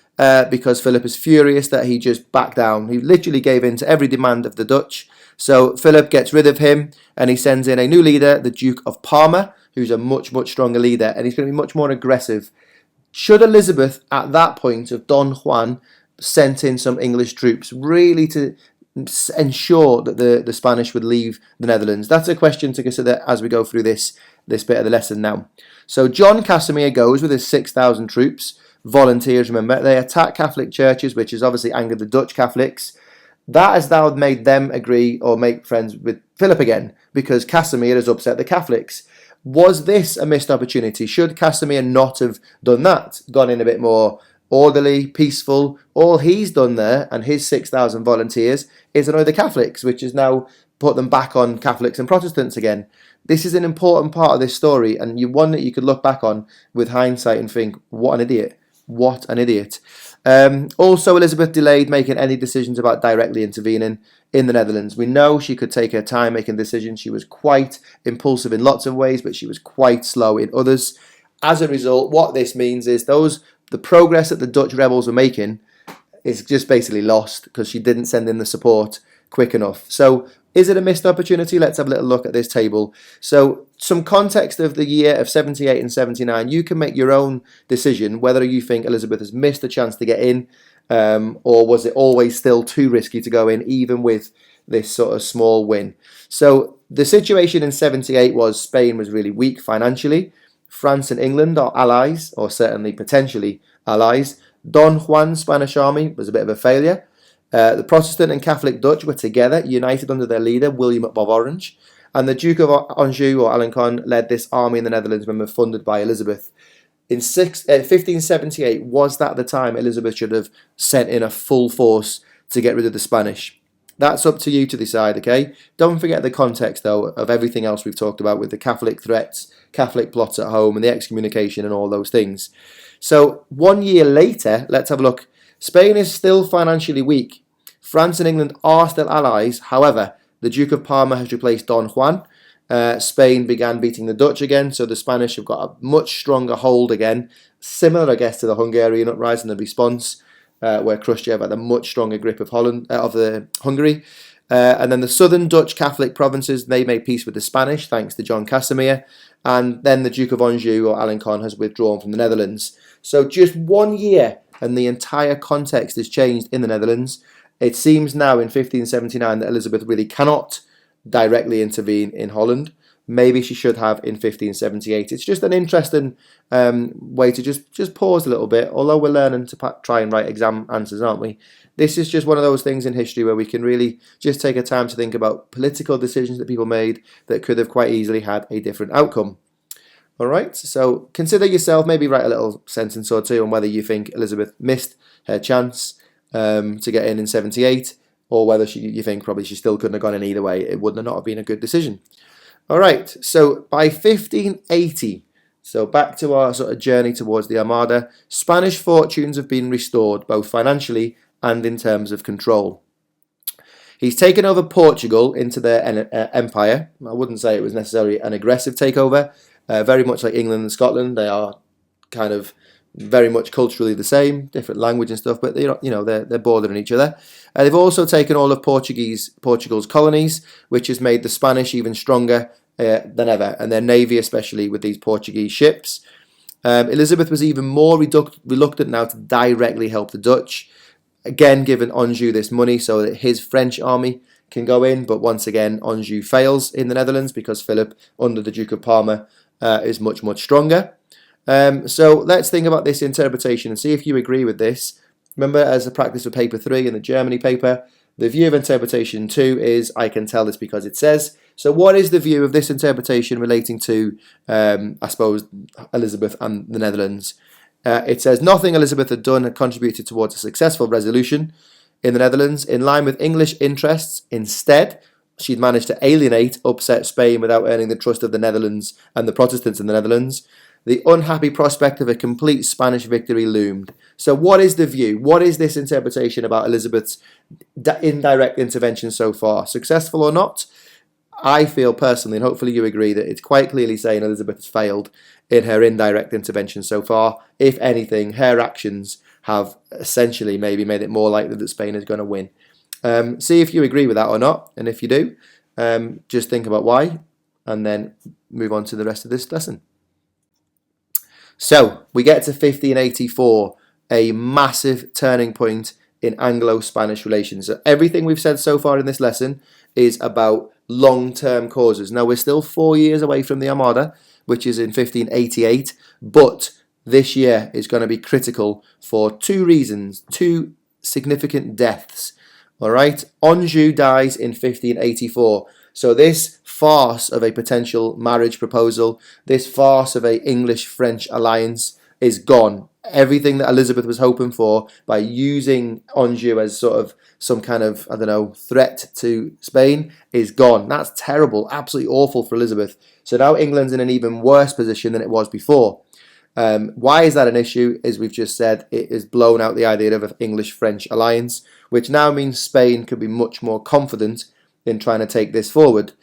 Because Philip is furious that he just backed down. He literally gave in to every demand of the Dutch. So Philip gets rid of him, and he sends in a new leader, the Duke of Parma, who's a much, much stronger leader, and he's going to be much more aggressive. Should Elizabeth, at that point of Don Juan, sent in some English troops, really to ensure that the Spanish would leave the Netherlands? That's a question to consider as we go through this bit of the lesson now. So John Casimir goes with his 6,000 troops. Volunteers, remember, they attack Catholic churches, which has obviously angered the Dutch Catholics. That has now made them agree or make friends with Philip again, because Casimir has upset the Catholics. Was this a missed opportunity? Should Casimir not have done that? Gone in a bit more orderly, peaceful? All he's done there, and his 6,000 volunteers, is annoy the Catholics, which has now put them back on Catholics and Protestants again. This is an important part of this story, and one that you could look back on with hindsight and think, what an idiot. What an idiot. Also, Elizabeth delayed making any decisions about directly intervening in the Netherlands. We know she could take her time making decisions. She was quite impulsive in lots of ways, but she was quite slow in others. As a result, what this means is the progress that the Dutch rebels were making is just basically lost because she didn't send in the support quick enough. So is it a missed opportunity? Let's have a little look at this table. So some context of the year of 78 and 79. You can make your own decision whether you think Elizabeth has missed a chance to get in, or was it always still too risky to go in, even with this sort of small win. So the situation in 78 was Spain was really weak financially. France and England are allies, or certainly potentially allies. Don Juan's Spanish army was a bit of a failure. The Protestant and Catholic Dutch were together, united under their leader, William of Orange, and the Duke of Anjou, or Alencon, led this army in the Netherlands when they were funded by Elizabeth. In 1578, was that the time Elizabeth should have sent in a full force to get rid of the Spanish? That's up to you to decide, okay? Don't forget the context, though, of everything else we've talked about with the Catholic threats, Catholic plots at home, and the excommunication and all those things. So 1 year later, let's have a look. Spain is still financially weak. France and England are still allies. However, the Duke of Parma has replaced Don Juan. Spain began beating the Dutch again, so the Spanish have got a much stronger hold again. Similar, I guess, to the Hungarian uprising and response, where Khrushchev had a much stronger grip of Hungary. And then the southern Dutch Catholic provinces, they made peace with the Spanish, thanks to John Casimir. And then the Duke of Anjou, or Alencon, has withdrawn from the Netherlands. So just 1 year and the entire context has changed in the Netherlands. It seems now in 1579 that Elizabeth really cannot directly intervene in Holland. Maybe she should have in 1578. It's just an interesting way to just pause a little bit. Although we're learning to try and write exam answers, aren't we? This is just one of those things in history where we can really just take a time to think about political decisions that people made that could have quite easily had a different outcome. All right, so consider yourself, maybe write a little sentence or two on whether you think Elizabeth missed her chance to get in 78, or whether you think probably she still couldn't have gone in either way. It would not have been a good decision. All right, so by 1580, so back to our sort of journey towards the Armada, Spanish fortunes have been restored, both financially and in terms of control. He's taken over Portugal into their empire. I wouldn't say it was necessarily an aggressive takeover. Very much like England and Scotland, they are kind of very much culturally the same, different language and stuff, but they're bordering each other. They've also taken all of Portugal's colonies, which has made the Spanish even stronger than ever, and their navy especially with these Portuguese ships. Elizabeth was even more reluctant now to directly help the Dutch, again giving Anjou this money so that his French army can go in, but once again Anjou fails in the Netherlands because Philip, under the Duke of Parma, is much stronger. So let's think about this interpretation and see if you agree with this. Remember, as a practice for paper 3 in the Germany paper, the view of interpretation 2 is, I can tell this because it says. So what is the view of this interpretation relating to, I suppose, Elizabeth and the Netherlands? It says, nothing Elizabeth had done had contributed towards a successful resolution in the Netherlands. In line with English interests, instead, she'd managed to upset Spain without earning the trust of the Netherlands and the Protestants in the Netherlands. The unhappy prospect of a complete Spanish victory loomed. So what is the view? What is this interpretation about Elizabeth's indirect intervention so far? Successful or not? I feel personally, and hopefully you agree, that it's quite clearly saying Elizabeth has failed in her indirect intervention so far. If anything, her actions have essentially maybe made it more likely that Spain is going to win. See if you agree with that or not, and if you do, just think about why, and then move on to the rest of this lesson. So we get to 1584, a massive turning point in Anglo-Spanish relations. So everything we've said so far in this lesson is about long-term causes. Now we're still 4 years away from the Armada, which is in 1588, but this year is going to be critical for 2 reasons, 2 significant deaths. All right, Anjou dies in 1584. So this farce of a potential marriage proposal, this farce of a English-French alliance is gone. Everything that Elizabeth was hoping for by using Anjou as sort of some kind of, threat to Spain is gone. That's terrible, absolutely awful for Elizabeth. So now England's in an even worse position than it was before. Why is that an issue? As we've just said, it has blown out the idea of an English-French alliance, which now means Spain could be much more confident in trying to take this forward.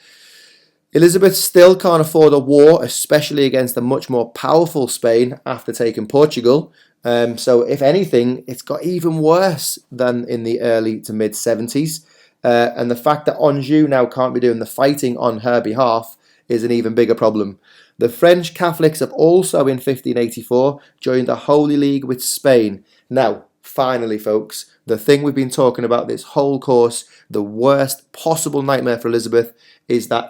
Elizabeth still can't afford a war, especially against a much more powerful Spain after taking Portugal. So if anything, it's got even worse than in the early to mid-70s. And the fact that Anjou now can't be doing the fighting on her behalf is an even bigger problem. The French Catholics have also in 1584 joined the Holy League with Spain. Now, finally, folks, the thing we've been talking about this whole course, the worst possible nightmare for Elizabeth, is that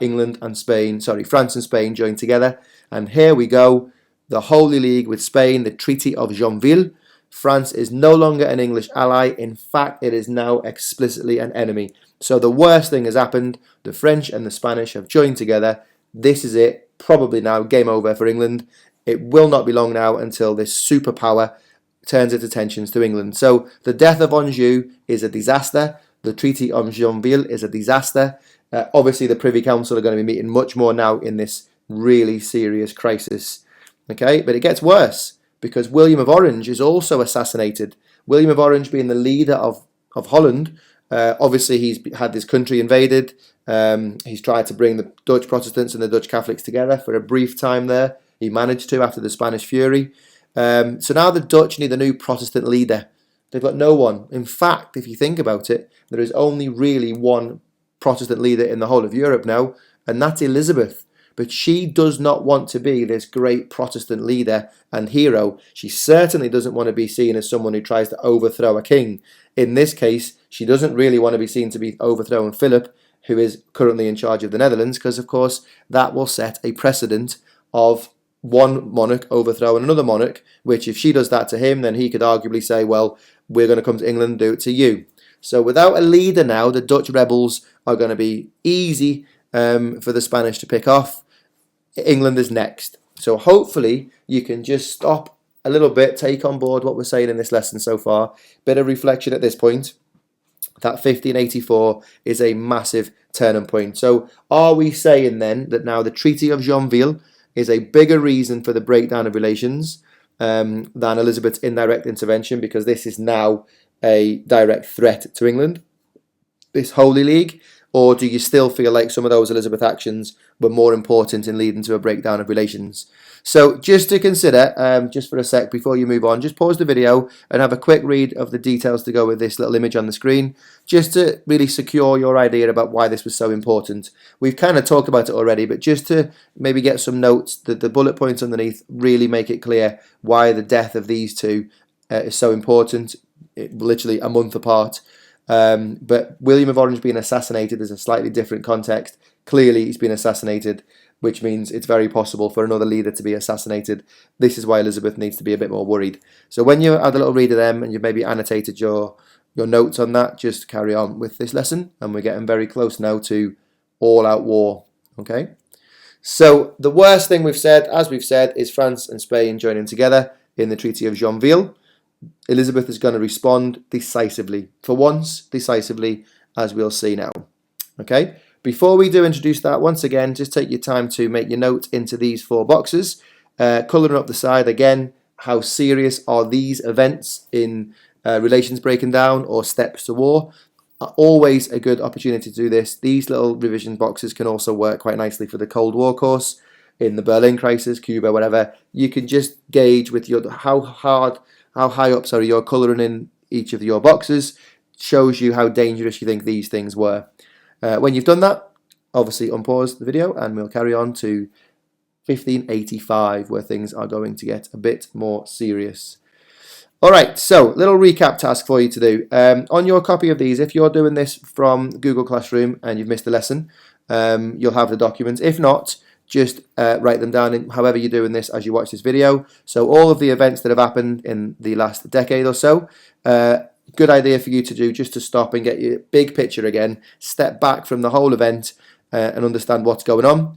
France and Spain join together. And here we go, the Holy League with Spain, the Treaty of Joinville. France is no longer an English ally. In fact, it is now explicitly an enemy. So the worst thing has happened. The French and the Spanish have joined together. This is it. Probably now game over for England. It will not be long now until this superpower turns its attentions to England. So the death of Anjou is a disaster. The Treaty of Joinville is a disaster. Obviously, the Privy Council are going to be meeting much more now in this really serious crisis. Okay, but it gets worse because William of Orange is also assassinated. William of Orange being the leader of Holland. Obviously, he's had this country invaded. He's tried to bring the Dutch Protestants and the Dutch Catholics together for a brief time there. He managed to after the Spanish Fury. So now the Dutch need a new Protestant leader. They've got no one. In fact, if you think about it, there is only really one Protestant leader in the whole of Europe now, and that's Elizabeth. but she does not want to be this great Protestant leader and hero. She certainly doesn't want to be seen as someone who tries to overthrow a king. In this case, she doesn't really want to be seen to be overthrowing Philip, who is currently in charge of the Netherlands, because of course that will set a precedent of one monarch overthrowing another monarch, which if she does that to him, then he could arguably say, well, we're going to come to England and do it to you. So without a leader now, the Dutch rebels are going to be easy for the Spanish to pick off. England is next. So hopefully you can just stop a little bit, take on board what we're saying in this lesson so far. Bit of reflection at this point. That 1584 is a massive turning point. So are we saying then that now the Treaty of Joinville is a bigger reason for the breakdown of relations than Elizabeth's indirect intervention, because this is now a direct threat to England, this Holy League? Or do you still feel like some of those Elizabeth actions were more important in leading to a breakdown of relations? So just to consider, just for a sec before you move on, just pause the video and have a quick read of the details to go with this little image on the screen, just to really secure your idea about why this was so important. We've kind of talked about it already, but just to maybe get some notes, that the bullet points underneath really make it clear why the death of these two is so important, literally a month apart. But William of Orange being assassinated is a slightly different context. Clearly he's been assassinated, which means it's very possible for another leader to be assassinated. This is why Elizabeth needs to be a bit more worried. So when you had a little read of them and you've maybe annotated your notes on that, just carry on with this lesson, and we're getting very close now to all-out war. Okay, so the worst thing we've said, as we've said, is France and Spain joining together in the Treaty of Joinville. Elizabeth is going to respond decisively, for once decisively, as we'll see now. Okay, before we do introduce that, once again, just take your time to make your note into these 4 boxes, colouring up the side again. How serious are these events in relations breaking down or steps to war? Always a good opportunity to do this. These little revision boxes can also work quite nicely for the Cold War course, in the Berlin crisis, Cuba, whatever. You can just gauge with your how high up you're colouring in each of your boxes, shows you how dangerous you think these things were. When you've done that, obviously unpause the video and we'll carry on to 1585, where things are going to get a bit more serious. Alright, so little recap task for you to do. On your copy of these, if you're doing this from Google Classroom and you've missed a lesson, you'll have the documents. If not, just write them down in however you're doing this as you watch this video. So all of the events that have happened in the last decade or so, good idea for you to do, just to stop and get your big picture again, step back from the whole event and understand what's going on.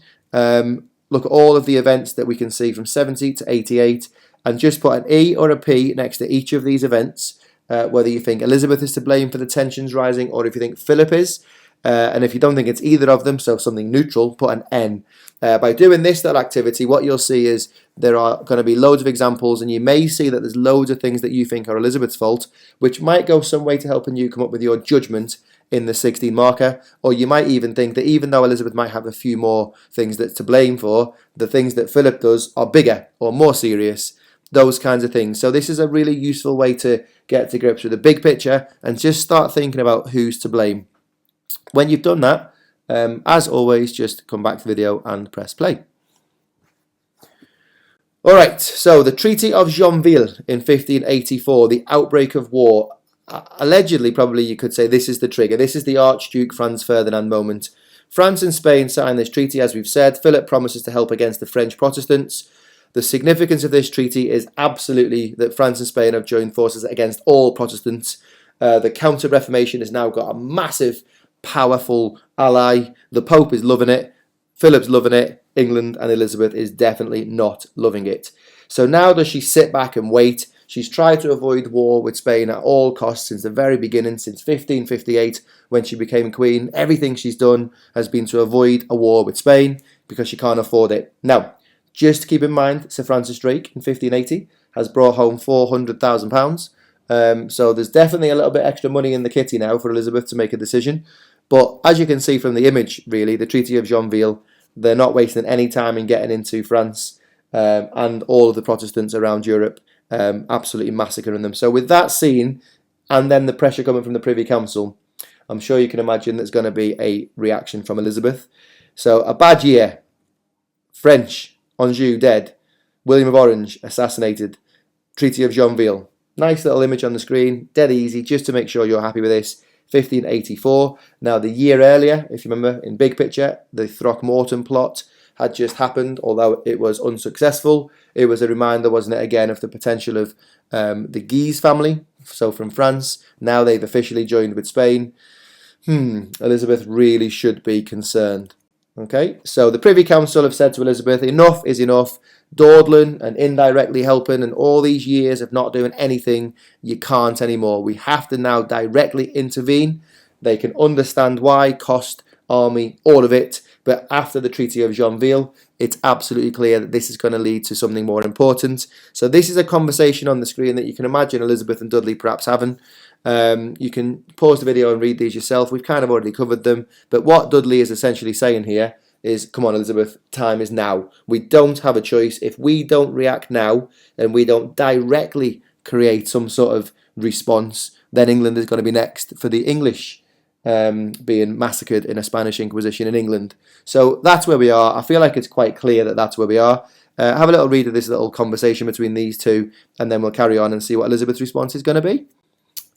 Look at all of the events that we can see from 70 to 88 and just put an E or a P next to each of these events, whether you think Elizabeth is to blame for the tensions rising or if you think Philip is. And if you don't think it's either of them, so something neutral, put an N. By doing this little activity, what you'll see is there are going to be loads of examples, and you may see that there's loads of things that you think are Elizabeth's fault, which might go some way to helping you come up with your judgment in the 16 marker, or you might even think that even though Elizabeth might have a few more things that's to blame for, the things that Philip does are bigger or more serious, those kinds of things. So this is a really useful way to get to grips with the big picture and just start thinking about who's to blame. When you've done that, as always, just come back to the video and press play. Alright, so the Treaty of Joinville in 1584, the outbreak of war. Allegedly, probably you could say this is the trigger. This is the Archduke Franz Ferdinand moment. France and Spain sign this treaty, as we've said. Philip promises to help against the French Protestants. The significance of this treaty is absolutely that France and Spain have joined forces against all Protestants. The Counter-Reformation has now got a massive, powerful ally. The Pope is loving it. Philip's loving it. England and Elizabeth is definitely not loving it. So now does she sit back and wait? She's tried to avoid war with Spain at all costs since the very beginning, since 1558 when she became queen. Everything she's done has been to avoid a war with Spain because she can't afford it. Now, just to keep in mind, Sir Francis Drake in 1580 has brought home £400,000. So there's definitely a little bit extra money in the kitty now for Elizabeth to make a decision. But as you can see from the image, really, the Treaty of Joinville, they're not wasting any time in getting into France and all of the Protestants around Europe, absolutely massacring them. So with that scene, and then the pressure coming from the Privy Council, I'm sure you can imagine there's going to be a reaction from Elizabeth. So a bad year. French, Anjou dead. William of Orange assassinated. Treaty of Joinville. Nice little image on the screen, dead easy, just to make sure you're happy with this. 1584. Now, the year earlier, if you remember, in big picture, the Throckmorton plot had just happened, although it was unsuccessful. It was a reminder, wasn't it, again, of the potential of the Guise family, so from France. Now they've officially joined with Spain. Elizabeth really should be concerned. Okay, so the Privy Council have said to Elizabeth, enough is enough. Dawdling and indirectly helping and all these years of not doing anything, you can't anymore. We have to now directly intervene. They can understand why, cost, army, all of it. But after the Treaty of Joinville, it's absolutely clear that this is going to lead to something more important. So this is a conversation on the screen that you can imagine Elizabeth and Dudley perhaps having. You can pause the video and read these yourself. We've kind of already covered them. But what Dudley is essentially saying here is, come on, Elizabeth, time is now. We don't have a choice. If we don't react now and we don't directly create some sort of response, then England is going to be next for the English being massacred in a Spanish Inquisition in England. So that's where we are. I feel like it's quite clear that that's where we are. Have a little read of this little conversation between these two, and then we'll carry on and see what Elizabeth's response is going to be.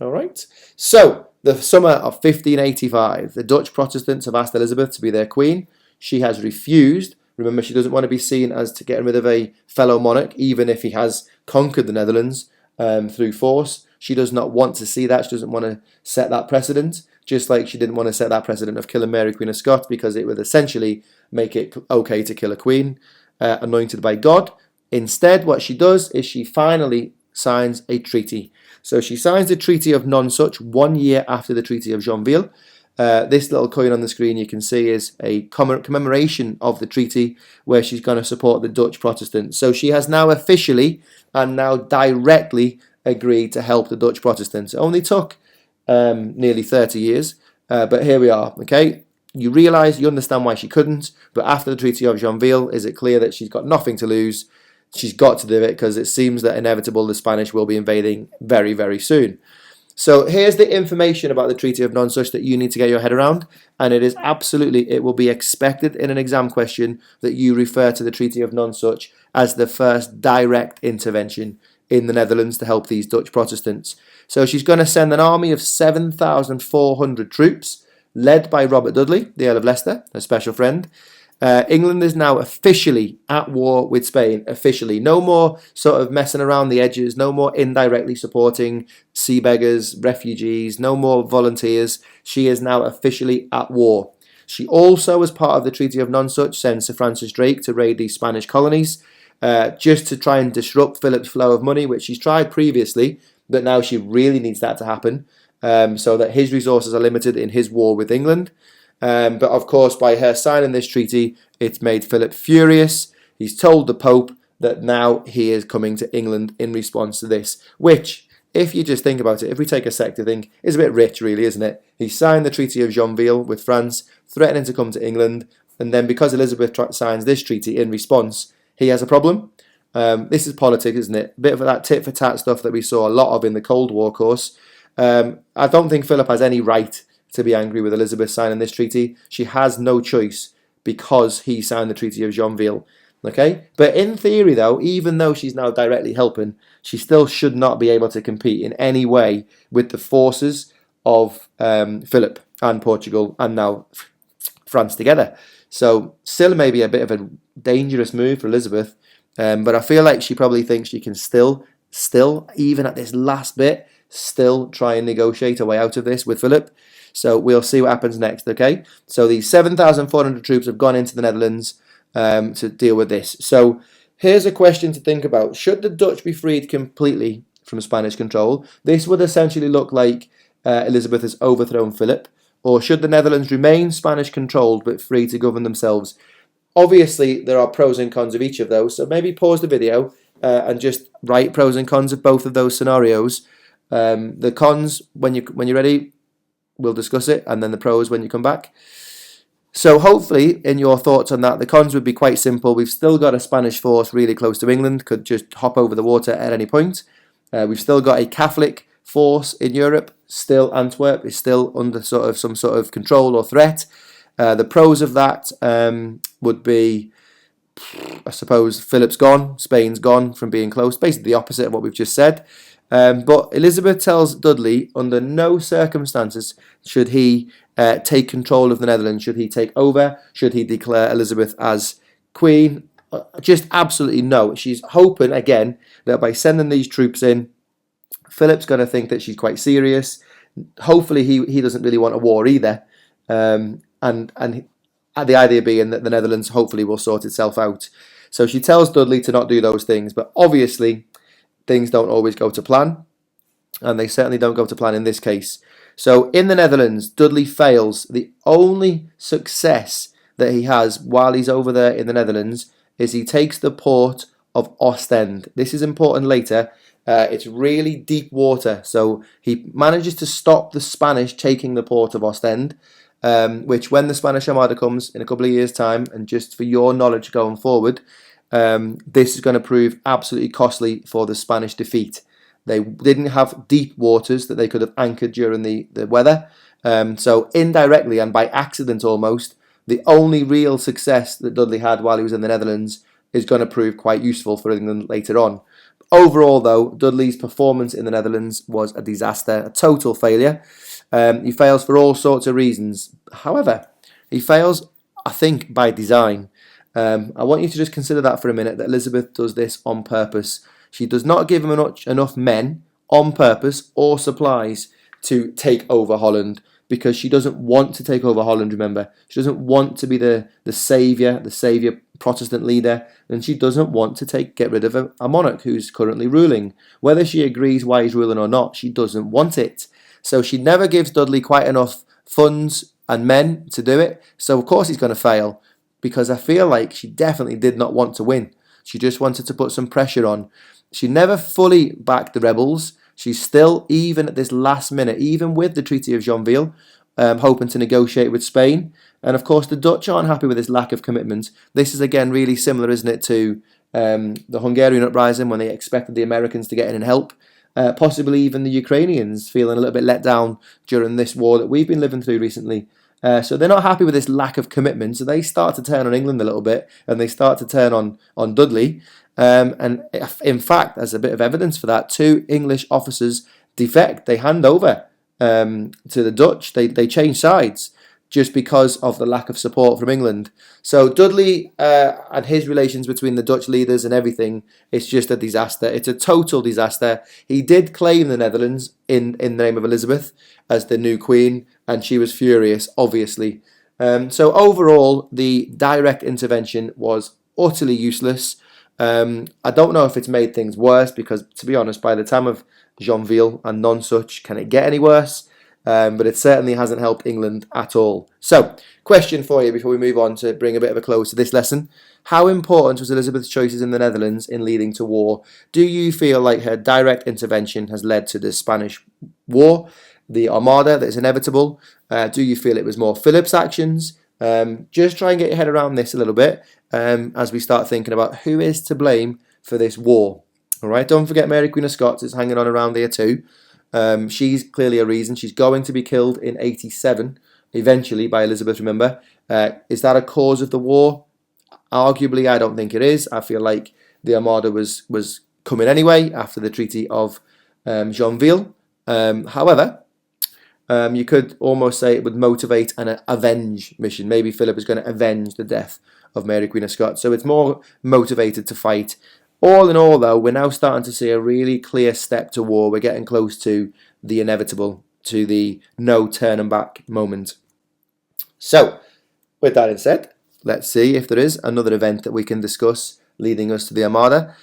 All right. So, the summer of 1585, the Dutch Protestants have asked Elizabeth to be their queen. She has refused. Remember, she doesn't want to be seen as to getting rid of a fellow monarch, even if he has conquered the Netherlands through force. She does not want to see that. She doesn't want to set that precedent, just like she didn't want to set that precedent of killing Mary, Queen of Scots, because it would essentially make it okay to kill a queen anointed by God. Instead, what she does is she finally signs a treaty. So she signs the Treaty of Nonsuch 1 year after the Treaty of Joinville. This little coin on the screen you can see is a commemoration of the treaty where she's going to support the Dutch Protestants. So she has now officially and now directly agreed to help the Dutch Protestants. It only took nearly 30 years, but here we are, okay? You realise, you understand why she couldn't, but after the Treaty of Joinville, is it clear that she's got nothing to lose? She's got to do it because it seems that inevitable the Spanish will be invading very, very soon. So here's the information about the Treaty of Nonsuch that you need to get your head around, and it is absolutely, it will be expected in an exam question that you refer to the Treaty of Nonsuch as the first direct intervention in the Netherlands to help these Dutch Protestants. So she's going to send an army of 7,400 troops, led by Robert Dudley, the Earl of Leicester, a special friend. England is now officially at war with Spain, officially. No more sort of messing around the edges, no more indirectly supporting sea beggars, refugees, no more volunteers. She is now officially at war. She also, as part of the Treaty of Nonsuch, sends Sir Francis Drake to raid these Spanish colonies, just to try and disrupt Philip's flow of money, which she's tried previously, but now she really needs that to happen, so that his resources are limited in his war with England. But of course, by her signing this treaty, it's made Philip furious. He's told the Pope that now he is coming to England in response to this, which, if you just think about it, if we take a sec to think, is a bit rich, really, isn't it? He signed the Treaty of Joinville with France, threatening to come to England, and then because Elizabeth signs this treaty in response, he has a problem. This is politics, isn't it? A bit of that tit-for-tat stuff that we saw a lot of in the Cold War course. I don't think Philip has any right to be angry with Elizabeth signing this treaty. She has no choice because he signed the Treaty of Joinville. Okay? But in theory, though, even though she's now directly helping, she still should not be able to compete in any way with the forces of Philip and Portugal and now France together. So still maybe a bit of a dangerous move for Elizabeth, but I feel like she probably thinks she can still, even at this last bit, still try and negotiate a way out of this with Philip. So we'll see what happens next, okay? So these 7,400 troops have gone into the Netherlands to deal with this. So here's a question to think about. Should the Dutch be freed completely from Spanish control? This would essentially look like Elizabeth has overthrown Philip. Or should the Netherlands remain Spanish-controlled but free to govern themselves? Obviously, there are pros and cons of each of those. So maybe pause the video and just write pros and cons of both of those scenarios. The cons, when you're ready, we'll discuss it, and then the pros when you come back. So hopefully, in your thoughts on that, the cons would be quite simple. We've still got a Spanish force really close to England, could just hop over the water at any point. We've still got a Catholic force in Europe. Still, Antwerp is still under some sort of control or threat. The pros of that would be I suppose Philip's gone, Spain's gone from being close, basically the opposite of what we've just said. But Elizabeth tells Dudley under no circumstances should he take control of the Netherlands, should he take over, should he declare Elizabeth as queen. Just absolutely no. She's hoping, again, that by sending these troops in, Philip's going to think that she's quite serious. Hopefully he doesn't really want a war either. And the idea being that the Netherlands hopefully will sort itself out. So she tells Dudley to not do those things, but obviously things don't always go to plan, and they certainly don't go to plan in this case. So in the Netherlands, Dudley fails. The only success that he has while he's over there in the Netherlands is he takes the port of Ostend. This is important later. It's really deep water, so he manages to stop the Spanish taking the port of Ostend, which when the Spanish Armada comes in a couple of years' time, and just for your knowledge going forward, this is going to prove absolutely costly for the Spanish defeat. They didn't have deep waters that they could have anchored during the weather, so indirectly and by accident almost, the only real success that Dudley had while he was in the Netherlands is going to prove quite useful for England later on. Overall, though, Dudley's performance in the Netherlands was a disaster, a total failure. He fails for all sorts of reasons. However, he fails, I think, by design. I want you to just consider that for a minute, that Elizabeth does this on purpose. She does not give him enough men on purpose or supplies to take over Holland, because she doesn't want to take over Holland, remember. She doesn't want to be the saviour Protestant leader, and she doesn't want to get rid of a monarch who's currently ruling. Whether she agrees why he's ruling or not, she doesn't want it. So she never gives Dudley quite enough funds and men to do it. So of course he's going to fail, because I feel like she definitely did not want to win. She just wanted to put some pressure on. She never fully backed the rebels. She's still, even at this last minute, even with the Treaty of Joinville, hoping to negotiate with Spain. And of course the Dutch aren't happy with this lack of commitment. This is again really similar, isn't it, to the Hungarian uprising, when they expected the Americans to get in and help. Possibly even the Ukrainians feeling a little bit let down during this war that we've been living through recently. So they're not happy with this lack of commitment, so they start to turn on England a little bit, and they start to turn on Dudley. And in fact, as a bit of evidence for that, 2 English officers defect. They hand over to the Dutch. They change sides just because of the lack of support from England. So Dudley and his relations between the Dutch leaders and everything, it's just a disaster. It's a total disaster. He did claim the Netherlands in the name of Elizabeth as the new queen, and she was furious, obviously. So overall, the direct intervention was utterly useless. I don't know if it's made things worse, because, to be honest, by the time of Joinville and nonsuch, can it get any worse? But it certainly hasn't helped England at all. So, question for you before we move on to bring a bit of a close to this lesson. How important was Elizabeth's choices in the Netherlands in leading to war? Do you feel like her direct intervention has led to the Spanish War, the Armada that is inevitable? Do you feel it was more Philip's actions? Just try and get your head around this a little bit as we start thinking about who is to blame for this war. All right, don't forget Mary Queen of Scots is hanging on around here too. She's clearly a reason. She's going to be killed in 87, eventually, by Elizabeth, remember. Is that a cause of the war? Arguably, I don't think it is. I feel like the Armada was coming anyway after the Treaty of Joinville. However, you could almost say it would motivate an avenge mission. Maybe Philip is going to avenge the death of Mary Queen of Scots. So it's more motivated to fight. All in all, though, we're now starting to see a really clear step to war. We're getting close to the inevitable, to the no turning back moment. So, with that said, let's see if there is another event that we can discuss leading us to the Armada.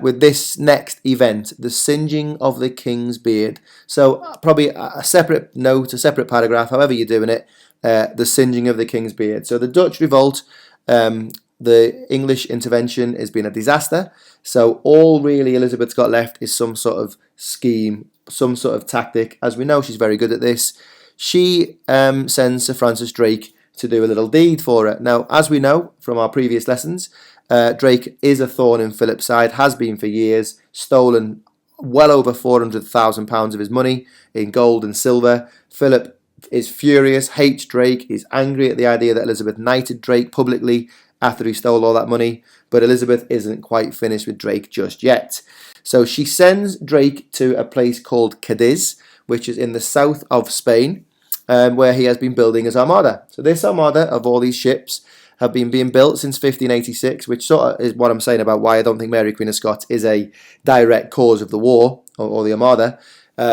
With this next event, the singeing of the king's beard. So, probably a separate note, a separate paragraph, however you're doing it, the singeing of the king's beard. So, the Dutch revolt, the English intervention has been a disaster. So all really Elizabeth's got left is some sort of scheme, some sort of tactic. As we know, she's very good at this. She sends Sir Francis Drake to do a little deed for her. Now, as we know from our previous lessons, Drake is a thorn in Philip's side, has been for years, stolen well over £400,000 of his money in gold and silver. Philip is furious, hates Drake, is angry at the idea that Elizabeth knighted Drake publicly, after he stole all that money. But Elizabeth isn't quite finished with Drake just yet. So she sends Drake to a place called Cadiz, which is in the south of Spain, where he has been building his Armada. So this Armada of all these ships have been being built since 1586, which sort of is what I'm saying about why I don't think Mary Queen of Scots is a direct cause of the war or the Armada,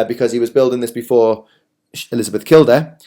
because he was building this before Elizabeth killed her.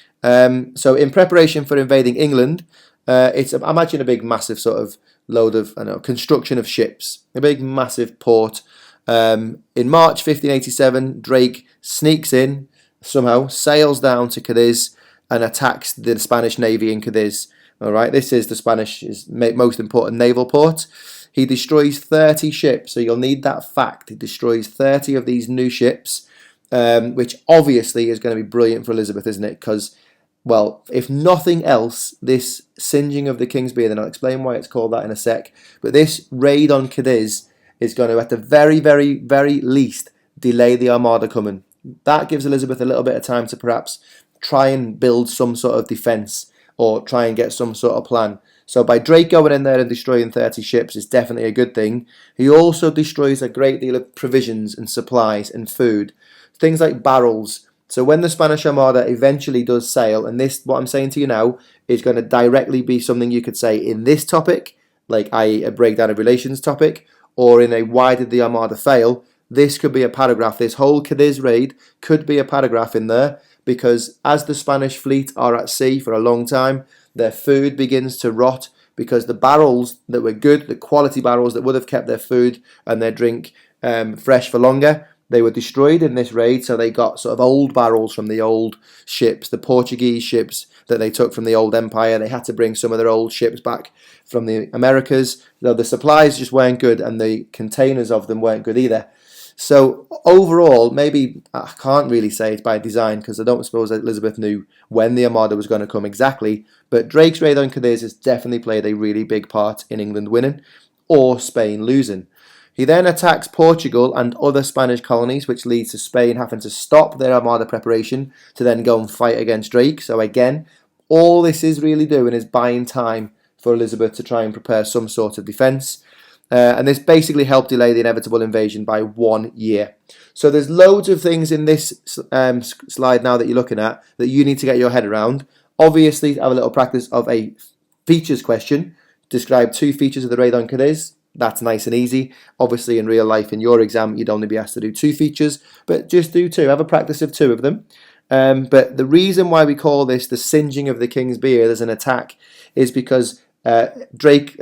So in preparation for invading England, it's imagine a big massive sort of load of construction of ships, a big massive port. In March 1587, Drake sneaks in somehow, sails down to Cadiz and attacks the Spanish navy in Cadiz. All right, this is the Spanish most important naval port. He destroys 30 ships, so you'll need that fact. He destroys 30 of these new ships, which obviously is going to be brilliant for Elizabeth, isn't it? Because, well, if nothing else, this singeing of the King's beard, and I'll explain why it's called that in a sec, but this raid on Cadiz is going to, at the very, very, very least, delay the Armada coming. That gives Elizabeth a little bit of time to perhaps try and build some sort of defence or try and get some sort of plan. So by Drake going in there and destroying 30 ships is definitely a good thing. He also destroys a great deal of provisions and supplies and food, things like barrels. So when the Spanish Armada eventually does sail, and this, what I'm saying to you now, is going to directly be something you could say in this topic, like i.e. a breakdown of relations topic, or in a why did the Armada fail, this could be a paragraph. This whole Cadiz raid could be a paragraph in there, because as the Spanish fleet are at sea for a long time, their food begins to rot because the barrels that were good, the quality barrels that would have kept their food and their drink fresh for longer, they were destroyed in this raid. So they got sort of old barrels from the old ships, the Portuguese ships that they took from the old empire. They had to bring some of their old ships back from the Americas, though the supplies just weren't good and the containers of them weren't good either. So overall, maybe I can't really say it's by design because I don't suppose Elizabeth knew when the Armada was going to come exactly, but Drake's raid on Cadiz has definitely played a really big part in England winning or Spain losing. He then attacks Portugal and other Spanish colonies, which leads to Spain having to stop their Armada preparation to then go and fight against Drake. So again, all this is really doing is buying time for Elizabeth to try and prepare some sort of defence. And this basically helped delay the inevitable invasion by 1 year. So there's loads of things in this slide now that you're looking at that you need to get your head around. Obviously, have a little practice of a features question. Describe 2 features of the raid on Cadiz. That's nice and easy. Obviously, in real life, in your exam, you'd only be asked to do 2 features, but just do 2. Have a practice of 2 of them. But the reason why we call this the singeing of the King's beard as an attack is because Drake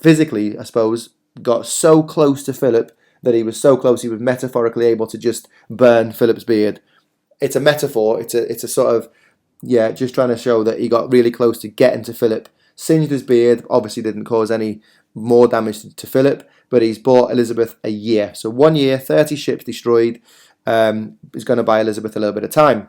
physically, I suppose, got so close to Philip that he was so close he was metaphorically able to just burn Philip's beard. It's a metaphor. It's a sort of, just trying to show that he got really close to getting to Philip. Singed his beard, obviously didn't cause any more damage to Philip, but he's bought Elizabeth a year. So 1 year, 30 ships destroyed, is going to buy Elizabeth a little bit of time.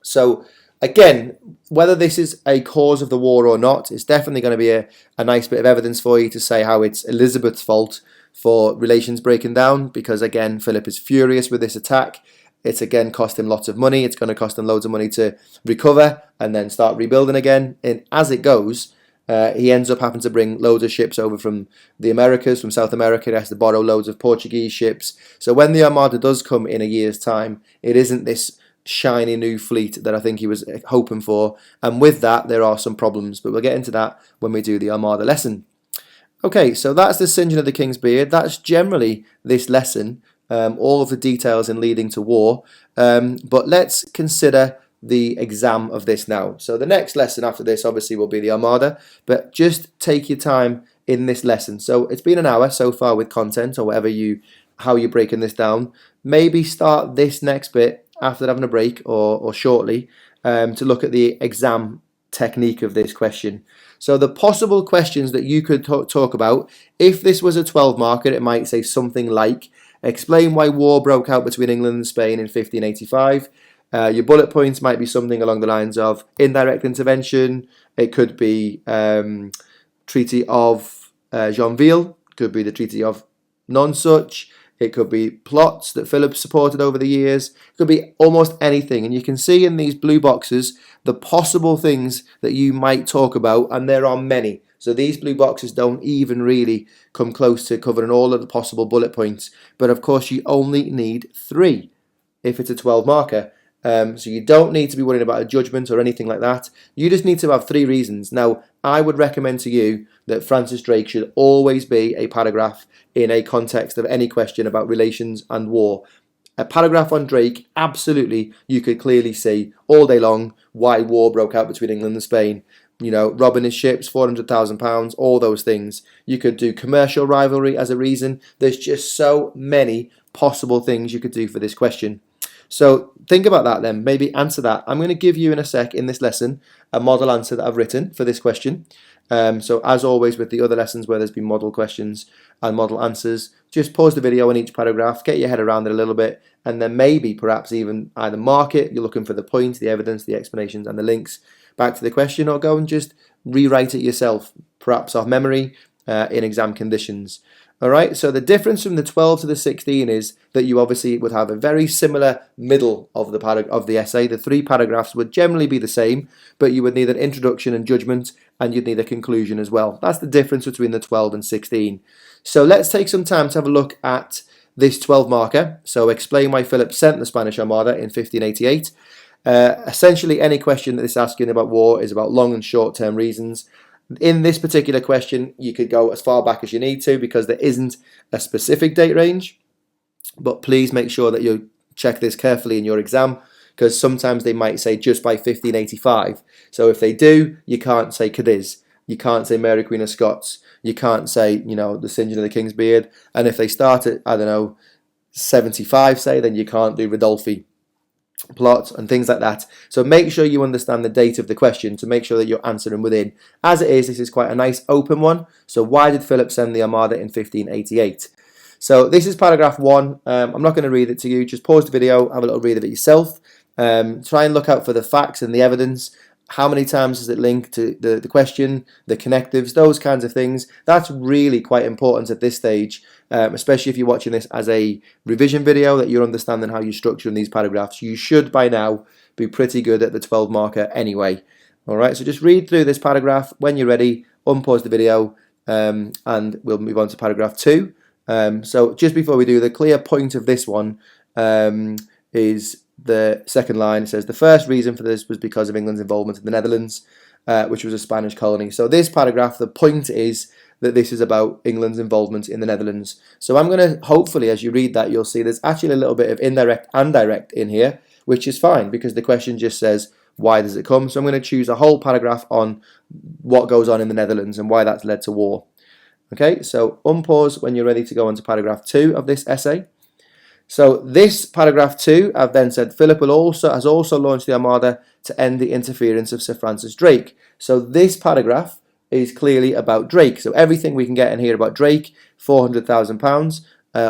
So again, whether this is a cause of the war or not, it's definitely going to be a nice bit of evidence for you to say how it's Elizabeth's fault for relations breaking down, because again, Philip is furious with this attack. It's again cost him lots of money. It's going to cost him loads of money to recover and then start rebuilding again. And as it goes, he ends up having to bring loads of ships over from the Americas, from South America. He has to borrow loads of Portuguese ships. So when the Armada does come in a year's time, it isn't this shiny new fleet that I think he was hoping for, and with that there are some problems, but we'll get into that when we do the Armada lesson. Okay, so that's the singeing of the King's beard. That's generally this lesson, all of the details in leading to war, but let's consider the exam of this now. So the next lesson after this obviously will be the Armada, but just take your time in this lesson. So it's been an hour so far with content, or whatever how you're breaking this down. Maybe start this next bit after having a break or shortly to look at the exam technique of this question. So the possible questions that you could talk about, if this was a 12 marker, it might say something like, explain why war broke out between England and Spain in 1585. Your bullet points might be something along the lines of indirect intervention. It could be Treaty of Joinville, could be the Treaty of Nonsuch. It could be plots that Philip supported over the years. It could be almost anything. And you can see in these blue boxes the possible things that you might talk about, and there are many. So these blue boxes don't even really come close to covering all of the possible bullet points. But of course, you only need 3 if it's a 12 marker. So you don't need to be worrying about a judgment or anything like that. You just need to have 3 reasons. Now, I would recommend to you that Francis Drake should always be a paragraph in a context of any question about relations and war. A paragraph on Drake, absolutely, you could clearly see all day long why war broke out between England and Spain. You know, robbing his ships, £400,000, all those things. You could do commercial rivalry as a reason. There's just so many possible things you could do for this question. So think about that then, maybe answer that. I'm going to give you in a sec in this lesson a model answer that I've written for this question. So as always with the other lessons where there's been model questions and model answers, just pause the video on each paragraph, get your head around it a little bit, and then maybe perhaps even either mark it, you're looking for the point, the evidence, the explanations and the links back to the question, or go and just rewrite it yourself, perhaps off memory in exam conditions. Alright, so the difference from the 12 to the 16 is that you obviously would have a very similar middle of the essay. The 3 paragraphs would generally be the same, but you would need an introduction and judgment, and you'd need a conclusion as well. That's the difference between the 12 and 16. So let's take some time to have a look at this 12 marker. So explain why Philip sent the Spanish Armada in 1588. Essentially, any question that is asking about war is about long and short-term reasons. In this particular question, you could go as far back as you need to because there isn't a specific date range, but please make sure that you check this carefully in your exam because sometimes they might say just by 1585. So if they do, you can't say Cadiz, you can't say Mary Queen of Scots, you can't say, you know, the singeing of the King's beard, and if they start at, I don't know, 75 say, then you can't do Rodolphi plot and things like that. So make sure you understand the date of the question to make sure that you're answering within. As it is, this is quite a nice open one. So why did Philip send the Armada in 1588? So this is paragraph 1. I'm not going to read it to you. Just pause the video, have a little read of it yourself. Try and look out for the facts and the evidence. How many times is it linked to the question, the connectives, those kinds of things. That's really quite important at this stage, especially if you're watching this as a revision video, that you're understanding how you're structuring these paragraphs. You should by now be pretty good at the 12 marker anyway. Alright, so just read through this paragraph. When you're ready, unpause the video and we'll move on to paragraph 2. So just before we do, the clear point of this one is the second line. It says the first reason for this was because of England's involvement in the Netherlands, which was a Spanish colony. So this paragraph, the point is that this is about England's involvement in the Netherlands. So I'm going to, hopefully as you read that, you'll see there's actually a little bit of indirect and direct in here, which is fine because the question just says, why does it come? So I'm going to choose a whole paragraph on what goes on in the Netherlands and why that's led to war. Okay, so unpause when you're ready to go on to paragraph 2 of this essay. So this paragraph 2, I've then said Philip has also launched the Armada to end the interference of Sir Francis Drake. So this paragraph is clearly about Drake. So everything we can get in here about Drake, £400,000,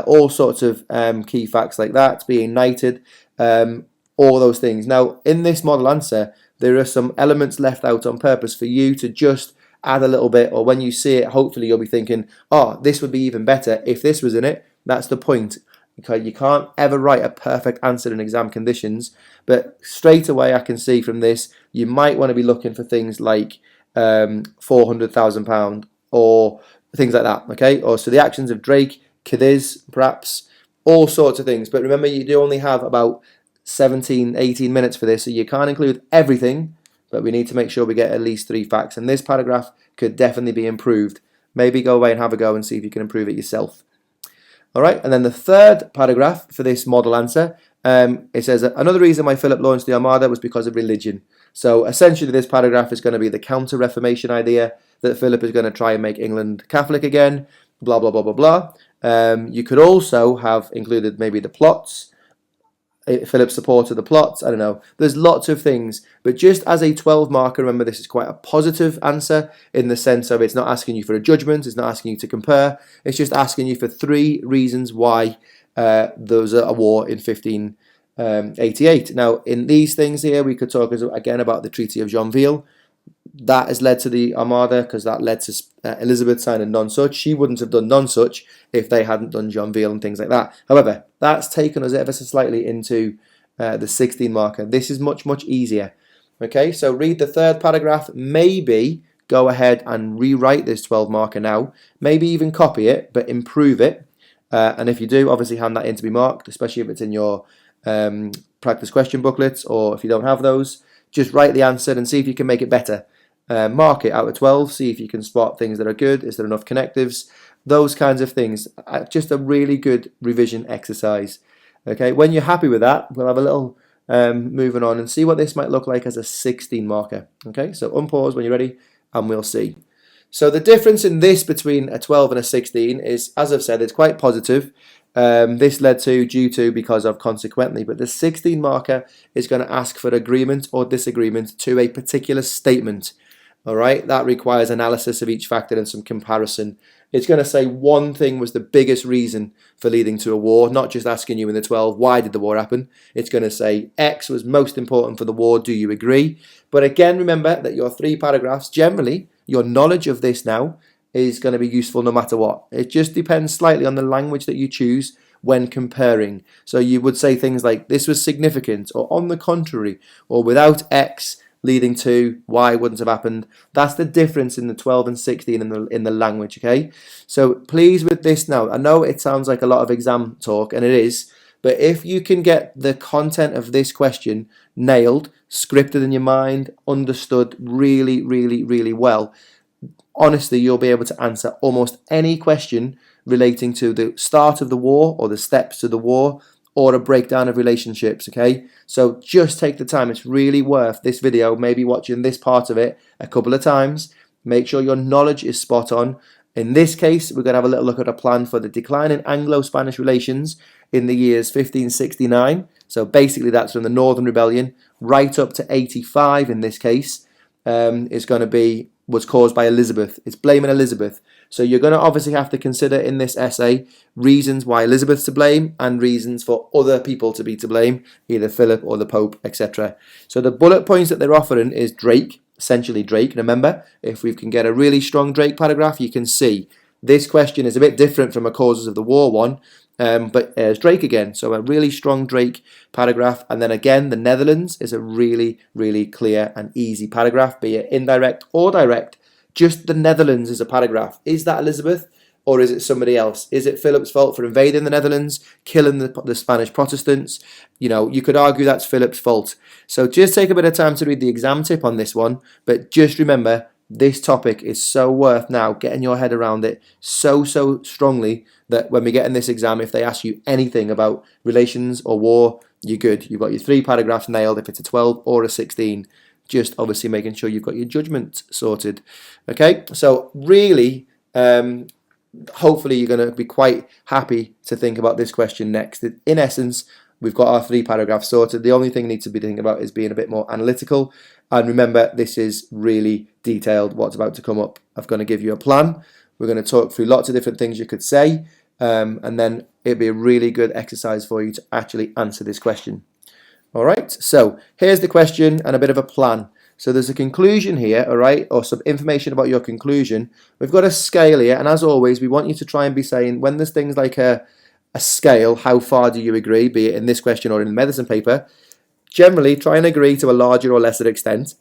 all sorts of key facts like that, being knighted, all those things. Now, in this model answer, there are some elements left out on purpose for you to just add a little bit, or when you see it, hopefully you'll be thinking, oh, this would be even better if this was in it. That's the point. Okay, you can't ever write a perfect answer in exam conditions, but straight away I can see from this, you might want to be looking for things like £400,000 or things like that, okay? Or so the actions of Drake, Cadiz, perhaps, all sorts of things. But remember, you do only have about 17, 18 minutes for this, so you can't include everything, but we need to make sure we get at least 3 facts. And this paragraph could definitely be improved. Maybe go away and have a go and see if you can improve it yourself. All right, and then the third paragraph for this model answer, it says, another reason why Philip launched the Armada was because of religion. So essentially this paragraph is going to be the counter-Reformation idea that Philip is going to try and make England Catholic again, blah, blah, blah, blah, blah. You could also have included maybe the plots, Philip supported the plots, I don't know. There's lots of things, but just as a 12 marker, remember this is quite a positive answer in the sense of it's not asking you for a judgment, it's not asking you to compare, it's just asking you for 3 reasons why there was a war in 1588. Now, in these things here, we could talk again about the Treaty of Joinville. That has led to the Armada because that led to Elizabeth signing nonsuch. She wouldn't have done nonsuch if they hadn't done Joinville and things like that. However, that's taken us ever so slightly into the 16 marker. This is much, much easier. Okay, so read the third paragraph, maybe go ahead and rewrite this 12 marker now, maybe even copy it, but improve it. And if you do, obviously hand that in to be marked, especially if it's in your practice question booklets, or if you don't have those, just write the answer and see if you can make it better. Mark it out of 12, see if you can spot things that are good, is there enough connectives, those kinds of things. Just a really good revision exercise. Okay, when you're happy with that, we'll have a little moving on and see what this might look like as a 16 marker. Okay, so unpause when you're ready and we'll see. So the difference in this between a 12 and a 16 is, as I've said, it's quite positive. This led to, due to, because of, consequently, but the 16 marker is going to ask for agreement or disagreement to a particular statement. All right, that requires analysis of each factor and some comparison. It's going to say one thing was the biggest reason for leading to a war, not just asking you in the 12, why did the war happen? It's going to say X was most important for the war, do you agree? But again, remember that your 3 paragraphs, generally, your knowledge of this now is going to be useful no matter what. It just depends slightly on the language that you choose when comparing. So you would say things like, this was significant, or on the contrary, or without X leading to Y wouldn't have happened. That's the difference in the 12 and 16 in the language, okay? So please with this now, I know it sounds like a lot of exam talk, and it is, but if you can get the content of this question nailed, scripted in your mind, understood really, really, really well, honestly, you'll be able to answer almost any question relating to the start of the war or the steps to the war, or a breakdown of relationships, okay? So just take the time. It's really worth this video, maybe watching this part of it a couple of times. Make sure your knowledge is spot on. In this case, we're going to have a little look at a plan for the decline in Anglo-Spanish relations in the years 1569. So basically that's from the Northern Rebellion right up to 85 in this case. Was caused by Elizabeth. It's blaming Elizabeth. So you're going to obviously have to consider in this essay reasons why Elizabeth's to blame and reasons for other people to be to blame, either Philip or the Pope, etc. So the bullet points that they're offering is Drake, essentially Drake. Remember, if we can get a really strong Drake paragraph, you can see this question is a bit different from a causes of the war one, but there's Drake again. So a really strong Drake paragraph. And then again, the Netherlands is a really, really clear and easy paragraph, be it indirect or direct. Just the Netherlands is a paragraph. Is that Elizabeth or is it somebody else? Is it Philip's fault for invading the Netherlands, killing the Spanish Protestants? You know, you could argue that's Philip's fault. So just take a bit of time to read the exam tip on this one. But just remember, this topic is so worth now getting your head around it so strongly that when we get in this exam, if they ask you anything about relations or war, you're good. You've got your 3 paragraphs nailed if it's a 12 or a 16. Just obviously making sure you've got your judgment sorted. Okay, so really, hopefully you're going to be quite happy to think about this question next. In essence, we've got our 3 paragraphs sorted. The only thing you need to be thinking about is being a bit more analytical. And remember, this is really detailed, what's about to come up. I'm going to give you a plan. We're going to talk through lots of different things you could say. And then it'll be a really good exercise for you to actually answer this question. All right, so here's the question and a bit of a plan. So there's a conclusion here, all right, or some information about your conclusion. We've got a scale here, and as always, we want you to try and be saying, when there's things like a scale, how far do you agree, be it in this question or in the medicine paper, generally try and agree to a larger or lesser extent.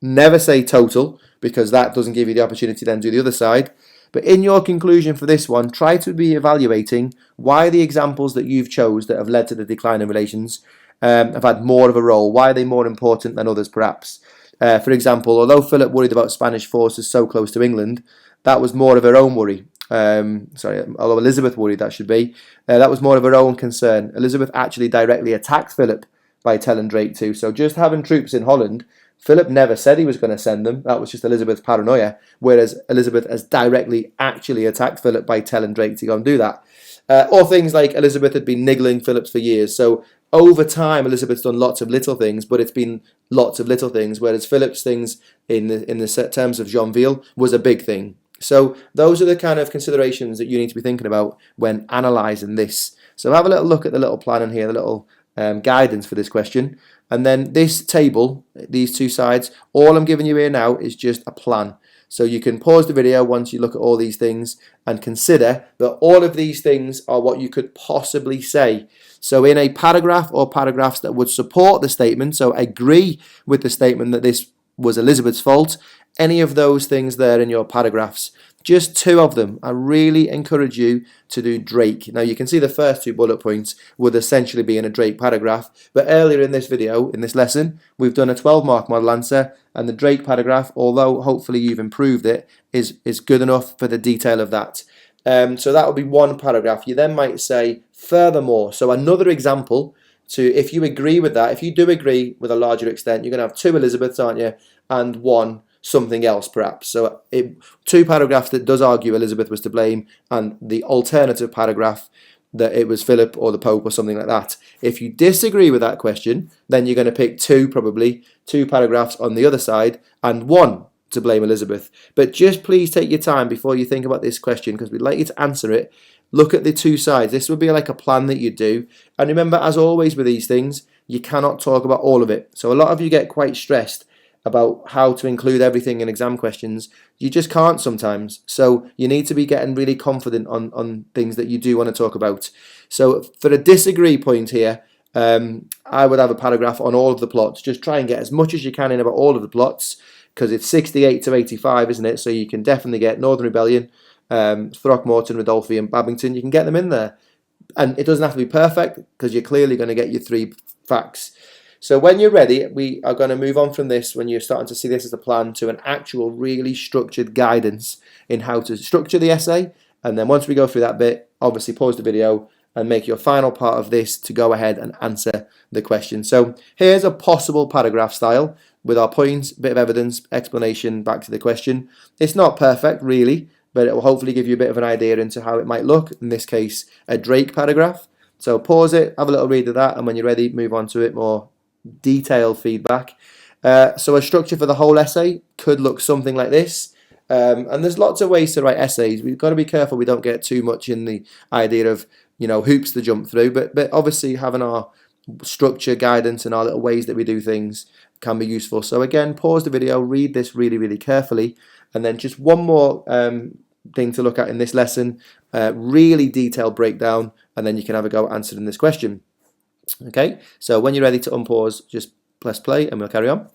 Never say total, because that doesn't give you the opportunity to then do the other side. But in your conclusion for this one, try to be evaluating why the examples that you've chose that have led to the decline in relations have had more of a role. Why are they more important than others, perhaps? For example, although Philip worried about Spanish forces so close to England, that was more of her own worry. Although Elizabeth worried, that should be. That was more of her own concern. Elizabeth actually directly attacked Philip by telling Drake to. So just having troops in Holland, Philip never said he was going to send them. That was just Elizabeth's paranoia, whereas Elizabeth has directly actually attacked Philip by telling Drake to go and do that. Or things like Elizabeth had been niggling Philip for years. So over time, Elizabeth's done lots of little things, but it's been lots of little things, whereas Philip's things in the terms of Joinville was a big thing. So those are the kind of considerations that you need to be thinking about when analysing this. So have a little look at the little plan in here, the little guidance for this question. And then this table, these 2 sides, all I'm giving you here now is just a plan. So you can pause the video once you look at all these things and consider that all of these things are what you could possibly say. So in a paragraph or paragraphs that would support the statement, so agree with the statement that this was Elizabeth's fault, any of those things there in your paragraphs. Just 2 of them. I really encourage you to do Drake. Now you can see the first 2 bullet points would essentially be in a Drake paragraph, but earlier in this video, in this lesson, we've done a 12-mark model answer, and the Drake paragraph, although hopefully you've improved it, is good enough for the detail of that. So that would be 1 paragraph. You then might say, furthermore. So another example to, if you agree with that, if you do agree with a larger extent, you're going to have 2 Elizabeths, aren't you? And 1 something else perhaps. So 2 paragraphs that does argue Elizabeth was to blame, and the alternative paragraph that it was Philip or the Pope or something like that. If you disagree with that question, then you're going to pick 2 paragraphs on the other side and 1 to blame Elizabeth. But just please take your time before you think about this question, because we'd like you to answer it. Look at the 2 sides. This would be like a plan that you do. And remember, as always with these things, you cannot talk about all of it. So a lot of you get quite stressed about how to include everything in exam questions. You just can't sometimes. So you need to be getting really confident on things that you do want to talk about. So for a disagree point here, I would have a paragraph on all of the plots. Just try and get as much as you can in about all of the plots, because it's 68 to 85, isn't it? So you can definitely get Northern Rebellion, Throckmorton, Ridolfi and Babington. You can get them in there. And it doesn't have to be perfect, because you're clearly going to get your 3 facts. So when you're ready, we are going to move on from this, when you're starting to see this as a plan, to an actual really structured guidance in how to structure the essay. And then once we go through that bit, obviously pause the video and make your final part of this to go ahead and answer the question. So here's a possible paragraph style with our points, bit of evidence, explanation, back to the question. It's not perfect really, but it will hopefully give you a bit of an idea into how it might look. In this case, a Drake paragraph. So pause it, have a little read of that, and when you're ready, move on to it more detailed feedback. So a structure for the whole essay could look something like this. And there's lots of ways to write essays. We've got to be careful we don't get too much in the idea of, hoops to jump through. But obviously having our structure, guidance, and our little ways that we do things can be useful. So again, pause the video, read this really, really carefully, and then just one more thing to look at in this lesson, really detailed breakdown, and then you can have a go at answering this question. Okay, so when you're ready to unpause, just press play and we'll carry on.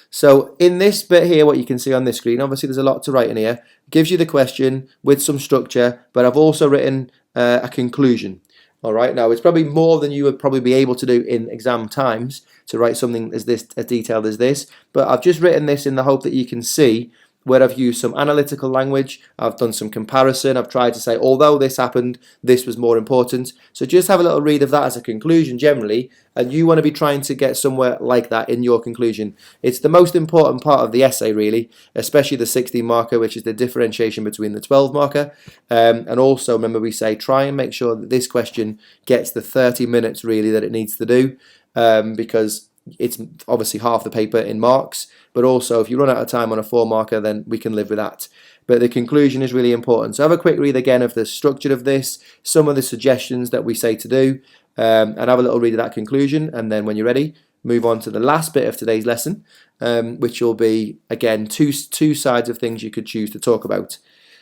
So in this bit here, what you can see on this screen, obviously there's a lot to write in here. It gives you the question with some structure, but I've also written a conclusion. All right, now it's probably more than you would probably be able to do in exam times to write something as detailed as this, but I've just written this in the hope that you can see where I've used some analytical language, I've done some comparison, I've tried to say, although this happened, this was more important. So just have a little read of that as a conclusion generally, and you want to be trying to get somewhere like that in your conclusion. It's the most important part of the essay really, especially the 16 marker, which is the differentiation between the 12 marker. And also remember, we say try and make sure that this question gets the 30 minutes really that it needs to do, because it's obviously half the paper in marks, but also if you run out of time on a 4 marker, then we can live with that. But the conclusion is really important. So have a quick read again of the structure of this, some of the suggestions that we say to do, and have a little read of that conclusion. And then when you're ready, move on to the last bit of today's lesson, which will be, again, two sides of things you could choose to talk about.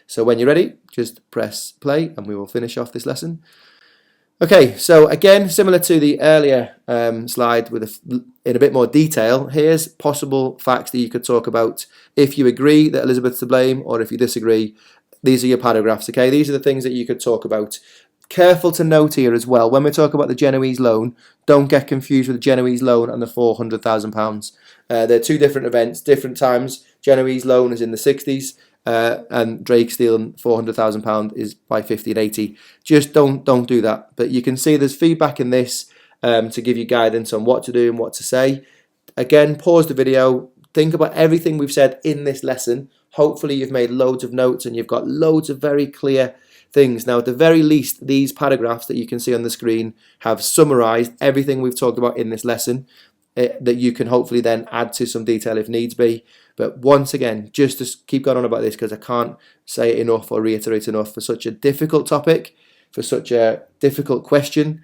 So when you're ready, just press play and we will finish off this lesson. Okay, so again, similar to the earlier slide in a bit more detail, here's possible facts that you could talk about if you agree that Elizabeth's to blame, or if you disagree. These are your paragraphs, okay? These are the things that you could talk about. Careful to note here as well, when we talk about the Genoese loan, don't get confused with the Genoese loan and the £400,000. They're 2 different events, different times. Genoese loan is in the 60s. And Drake stealing £400,000 is by 50 and 80. Just don't do that. But you can see there's feedback in this to give you guidance on what to do and what to say. Again, pause the video. Think about everything we've said in this lesson. Hopefully you've made loads of notes and you've got loads of very clear things. Now, at the very least, these paragraphs that you can see on the screen have summarised everything we've talked about in this lesson, that you can hopefully then add to some detail if needs be. But once again, just to keep going on about this, because I can't say it enough or reiterate enough, for such a difficult topic, for such a difficult question,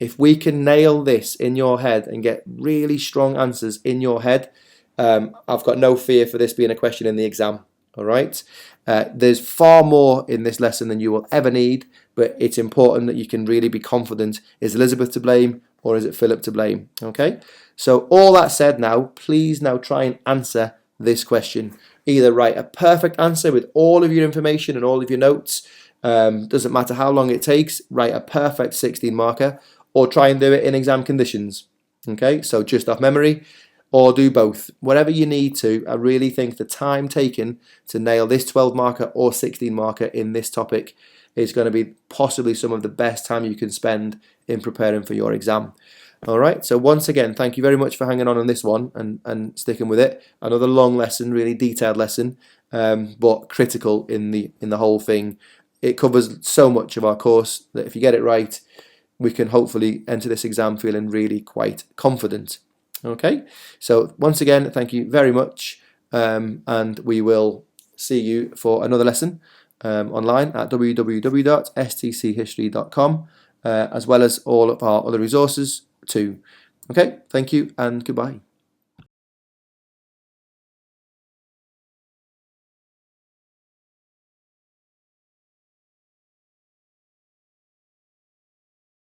if we can nail this in your head and get really strong answers in your head, I've got no fear for this being a question in the exam. All right. There's far more in this lesson than you will ever need, but it's important that you can really be confident. Is Elizabeth to blame or is it Philip to blame? Okay. So all that said now, please now try and answer this question. Either write a perfect answer with all of your information and all of your notes, doesn't matter how long it takes, write a perfect 16 marker, or try and do it in exam conditions. Okay, so just off memory, or do both. Whatever you need to. I really think the time taken to nail this 12 marker or 16 marker in this topic is going to be possibly some of the best time you can spend in preparing for your exam. All right, so once again, thank you very much for hanging on this one and sticking with it. Another long lesson, really detailed lesson, but critical in the whole thing. It covers so much of our course that if you get it right, we can hopefully enter this exam feeling really quite confident. Okay, so once again, thank you very much, and we will see you for another lesson online at www.stchistory.com, as well as all of our other resources too. Okay, thank you and goodbye.